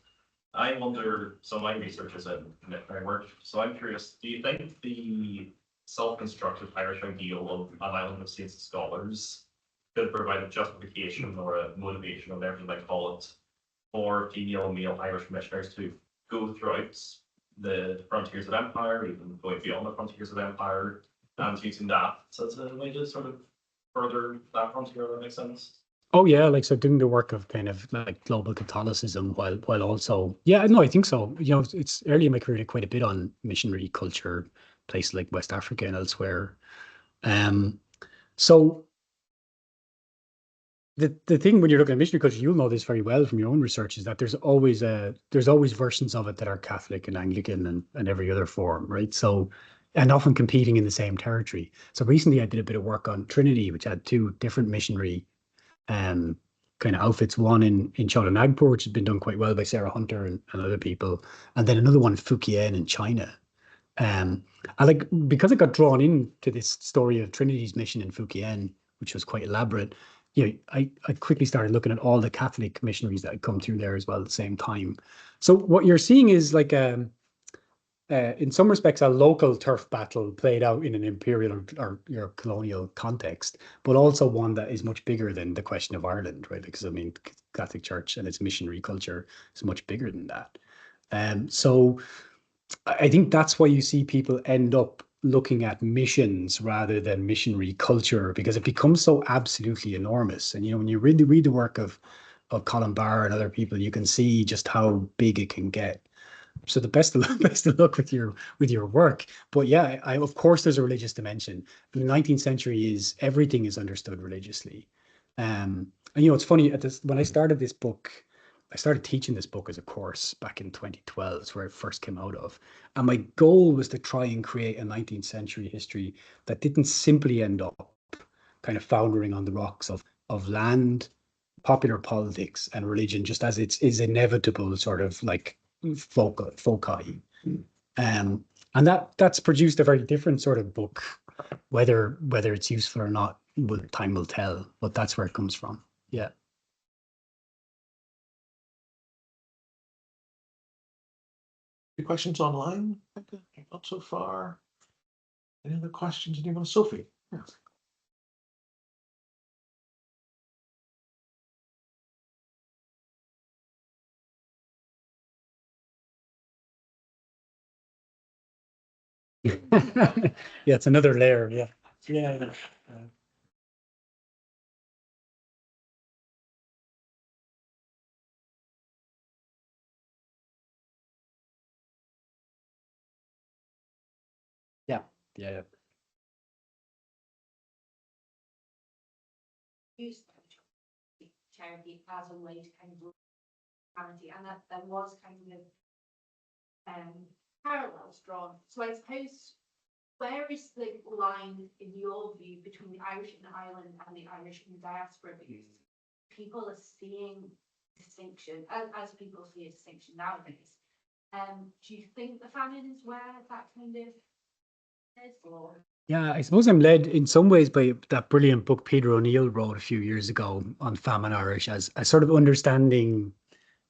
I wonder, so my research is in missionary work, so I'm curious, do you think the self-constructed Irish ideal of an island of saints and scholars could provide a justification or a motivation, or whatever you might call it, for female and male Irish missionaries to go throughout the frontiers of empire, even going beyond the frontiers of empire, and using that as a way to sort of further that frontier, if that makes sense? Oh yeah, like so doing the work of kind of like global Catholicism while also, yeah, no, I think so. You know, it's early in my career, I did quite a bit on missionary culture, places like West Africa and elsewhere. So the thing when you're looking at missionary culture, you'll know this very well from your own research, is that there's always versions of it that are Catholic and Anglican and every other form, right? So, and often competing in the same territory. So recently I did a bit of work on Trinity, which had two different missionary kind of outfits, one in Chota Nagpur, which has been done quite well by Sarah Hunter and other people, and then another one in Fujian in China. I like, because I got drawn into this story of Trinity's mission in Fujian, which was quite elaborate, you know, I quickly started looking at all the Catholic missionaries that had come through there as well at the same time. So what you're seeing is like in some respects, a local turf battle played out in an imperial or colonial context, but also one that is much bigger than the question of Ireland, right? Because I mean, Catholic Church and its missionary culture is much bigger than that. So I think that's why you see people end up looking at missions rather than missionary culture, because it becomes so absolutely enormous. And you know, when you read the work of Colin Barr and other people, you can see just how big it can get. So the best of luck with your work. But yeah, of course there's a religious dimension. The 19th century is everything is understood religiously. And you know, it's funny when I started this book, I started teaching this book as a course back in 2012. It's where it first came out of. And my goal was to try and create a 19th century history that didn't simply end up kind of foundering on the rocks of land, popular politics, and religion, just as it's inevitable sort of like foci. And that's produced a very different sort of book. Whether it's useful or not, time will tell. But that's where it comes from. Yeah. Any questions online? Not so far. Any other questions? Anyone? Sophie? Yes. Yeah, it's another layer. Yeah. Yeah. Yeah. Yeah. Used charity as a way to kind of charity, and that there was kind of parallels drawn. So I suppose, where is the line in your view between the Irish in Ireland and the Irish in the diaspora? Because people are seeing distinction as people see a distinction nowadays. Do you think the famine is where that kind of is, or? Yeah, I suppose I'm led in some ways by that brilliant book Peter O'Neill wrote a few years ago on famine Irish as sort of understanding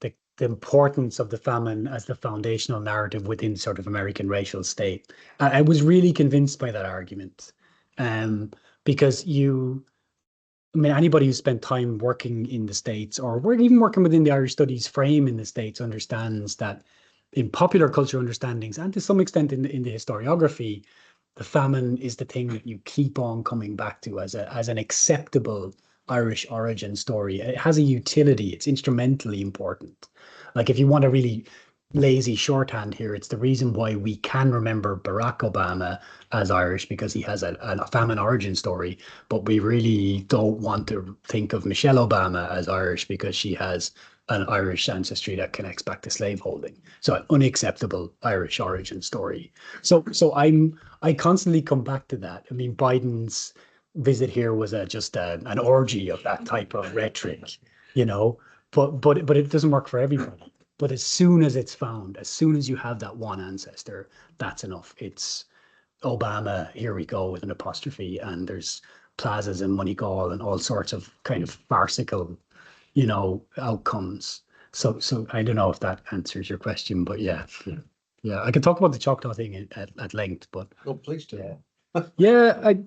the importance of the famine as the foundational narrative within sort of American racial state. I was really convinced by that argument, because I mean, anybody who spent time working in the States or even working within the Irish studies frame in the States understands that in popular culture understandings and to some extent in the historiography, the famine is the thing that you keep on coming back to as an acceptable Irish origin story. It has a utility. It's instrumentally important. Like if you want a really lazy shorthand here, it's the reason why we can remember Barack Obama as Irish because he has a famine origin story, but we really don't want to think of Michelle Obama as Irish because she has an Irish ancestry that connects back to slaveholding. So an unacceptable Irish origin story. So I constantly come back to that. I mean, Biden's visit here was just an orgy of that type of rhetoric, you know, but it doesn't work for everybody. But as soon as it's found, as soon as you have that one ancestor, that's enough. It's Obama, here we go with an apostrophe, and there's plazas in Moneygall and all sorts of kind of farcical, outcomes. So I don't know if that answers your question, but yeah. I could talk about the Choctaw thing at length, but Oh, please do.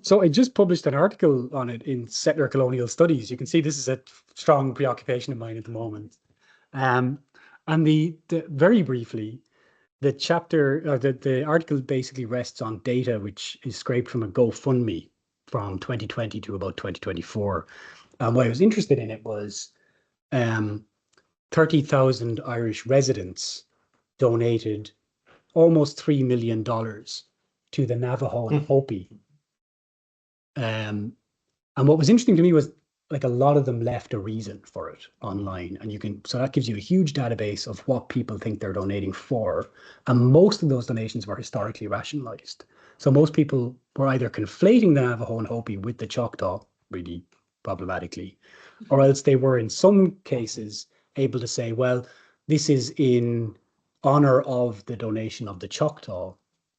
so I just published an article on it in Settler Colonial Studies. You can see this is a strong preoccupation of mine at the moment. And the very briefly, the chapter or the article basically rests on data which is scraped from a GoFundMe from 2020 to about 2024. And why I was interested in it was 30,000 Irish residents donated almost $3 million to the Navajo and Hopi. And what was interesting to me was like a lot of them left a reason for it online, and so that gives you a huge database of what people think they're donating for. And most of those donations were historically rationalized. So most people were either conflating the Navajo and Hopi with the Choctaw, really problematically, or else they were in some cases able to say, well, this is in honor of the donation of the Choctaw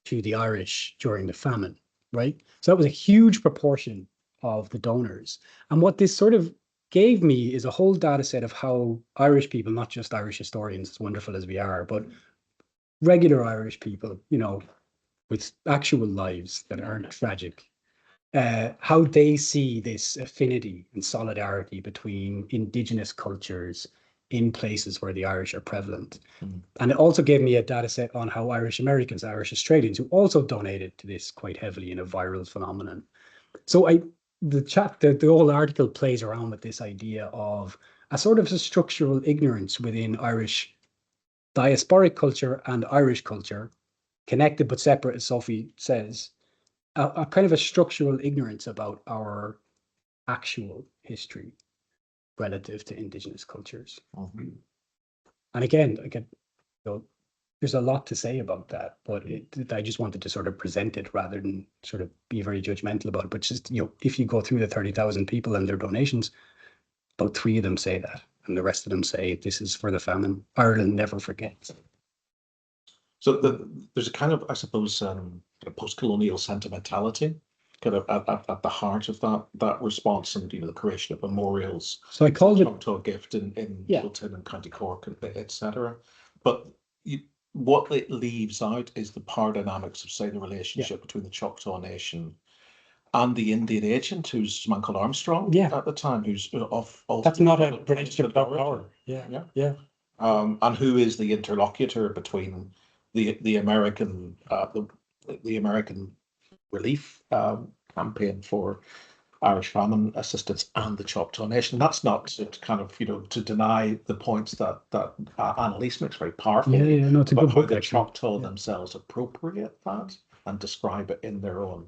to the Irish during the famine, right? So that was a huge proportion of the donors. And what this sort of gave me is a whole data set of how Irish people, not just Irish historians, as wonderful as we are, but regular Irish people, with actual lives that aren't tragic, how they see this affinity and solidarity between indigenous cultures in places where the Irish are prevalent. And it also gave me a data set on how Irish Americans, Irish Australians, who also donated to this quite heavily in a viral phenomenon. So the whole article plays around with this idea of a sort of a structural ignorance within Irish diasporic culture and Irish culture, connected but separate, as Sophie says, a kind of a structural ignorance about our actual history relative to indigenous cultures. And again, there's a lot to say about that, but I just wanted to sort of present it rather than sort of be very judgmental about it. But just, if you go through the 30,000 people and their donations, about 3 of them say that, and the rest of them say this is for the famine. Ireland never forgets. So there's a kind of, I suppose, a post-colonial sentimentality kind of at the heart of that response, and the creation of memorials. So I called it Choctaw Gift in Littleton and County Cork, etc. But what it leaves out is the power dynamics of, say, the relationship between the Choctaw Nation and the Indian agent, who's a man called Armstrong at the time, who's that's not a relationship without power. And who is the interlocutor between the American, the American relief campaign for Irish famine assistance and the Choctaw Nation. That's not to kind of, to deny the points that Annalise makes very powerfully. No, it's a about good how book, the actually. Choctaw themselves appropriate that and describe it in their own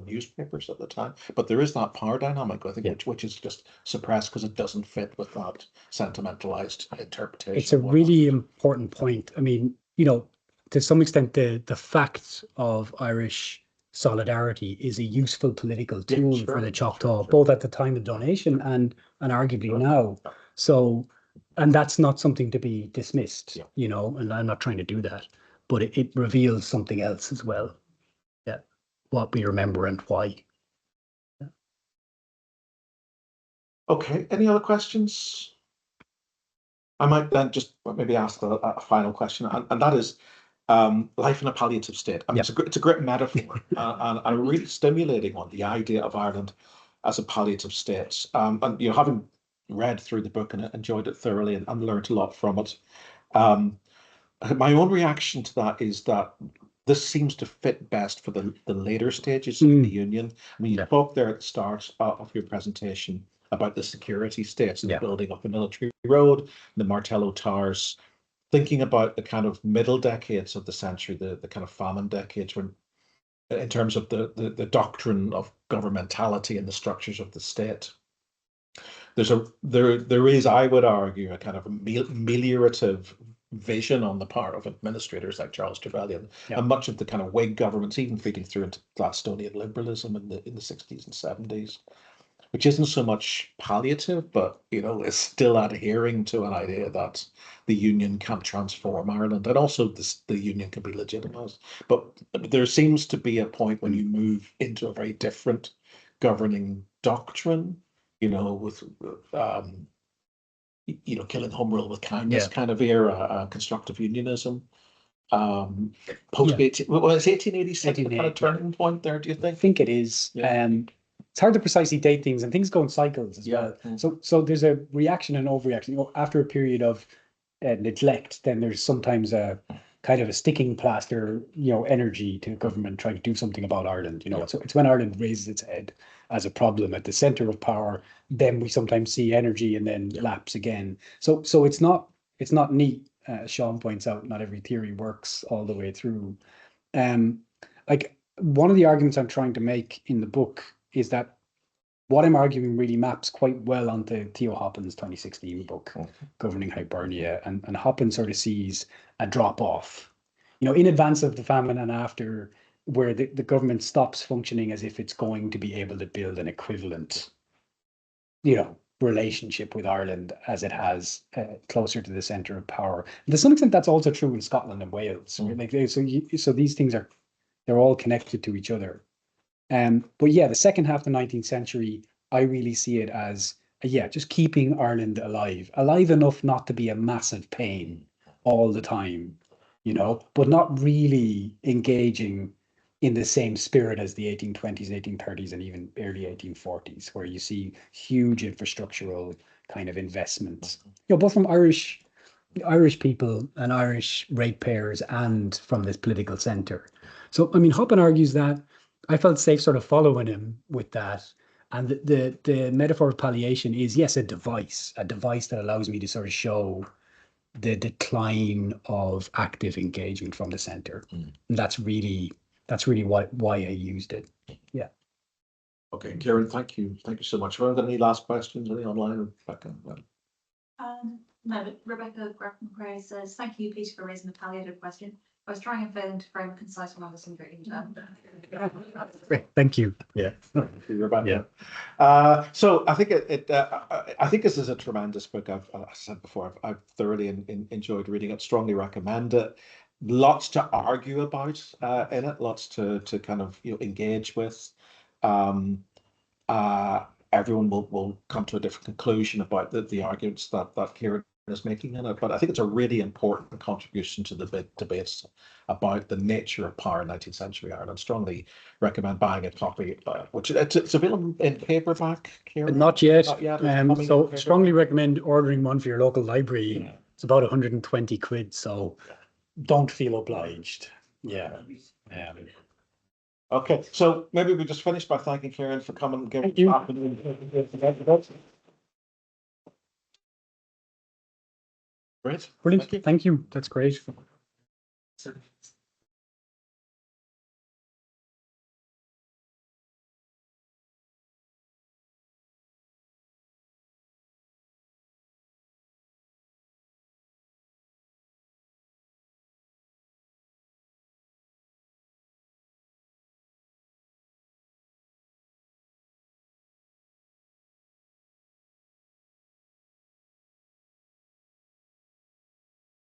newspapers at the time. But there is that power dynamic, I think, which is just suppressed because it doesn't fit with that sentimentalized interpretation. It's a really important point. I mean, to some extent, the fact of Irish solidarity is a useful political tool for the Choctaw, both at the time of donation and arguably now. So, and that's not something to be dismissed, and I'm not trying to do that, but it reveals something else as well. Yeah, what we remember and why. Yeah. Okay, any other questions? I might then just maybe ask a final question, and that is, life in a palliative state. I mean, it's a great metaphor and a really stimulating one, the idea of Ireland as a palliative state. And having read through the book and enjoyed it thoroughly and learned a lot from it, my own reaction to that is that this seems to fit best for the later stages of the Union. I mean, you talked there at the start of your presentation about the security states and the building of the military road, the Martello Towers, thinking about the kind of middle decades of the century, the kind of famine decades, when, in terms of the doctrine of governmentality and the structures of the state, there is, I would argue, a kind of ameliorative vision on the part of administrators like Charles Trevelyan, and much of the kind of Whig governments, even feeding through into Gladstonian liberalism in the 60s and 70s. Which isn't so much palliative, but is still adhering to an idea that the Union can transform Ireland, and also the Union can be legitimised. But there seems to be a point when you move into a very different governing doctrine, with killing home rule with kindness kind of era, constructive unionism. Post 1886 the kind of turning point there, do you think? I think it is. It's hard to precisely date things, and things go in cycles as well. So there's a reaction and overreaction. After a period of neglect, then there's sometimes a kind of a sticking plaster, energy to government trying to do something about Ireland. So it's when Ireland raises its head as a problem at the centre of power, then we sometimes see energy and then lapse again. So it's not neat. As Sean points out, not every theory works all the way through. Like one of the arguments I'm trying to make in the book is that what I'm arguing really maps quite well onto Theo Hoppen's 2016 book, Governing Hibernia, and Hoppen sort of sees a drop off, in advance of the famine and after, where the government stops functioning as if it's going to be able to build an equivalent, relationship with Ireland as it has closer to the centre of power. And to some extent, that's also true in Scotland and Wales. Like so these things they're all connected to each other. But the second half of the 19th century, I really see it as just keeping Ireland alive enough not to be a massive pain all the time, but not really engaging in the same spirit as the 1820s, 1830s, and even early 1840s, where you see huge infrastructural kind of investments, both from Irish people and Irish ratepayers and from this political centre. So, I mean, Hoppen argues that I felt safe sort of following him with that. And the metaphor of palliation is, yes, a device that allows me to sort of show the decline of active engagement from the centre. And that's really why I used it. Yeah. Okay, Ciaran, thank you so much. Have you got any last questions? Any online? Rebecca? No, Rebecca Grafton-Cray says, thank you, Peter, for raising the palliative question. I was trying and failing to frame concise when I was in Great, thank you. Yeah. So I think I think this is a tremendous book. I've said before, I've thoroughly enjoyed reading it. Strongly recommend it. Lots to argue about in it. Lots to kind of engage with. Everyone will come to a different conclusion about the arguments that Ciaran is making in it, but I think it's a really important contribution to the debates about the nature of power in 19th century Ireland. Strongly recommend buying a copy, which it's available in paperback, Ciaran? Not yet. So strongly recommend ordering one for your local library. It's about 120 quid, so don't feel obliged. Yeah. Okay, so maybe we just finish by thanking Ciaran for coming and giving. Thank you. Great. Brilliant. Thank you. That's great.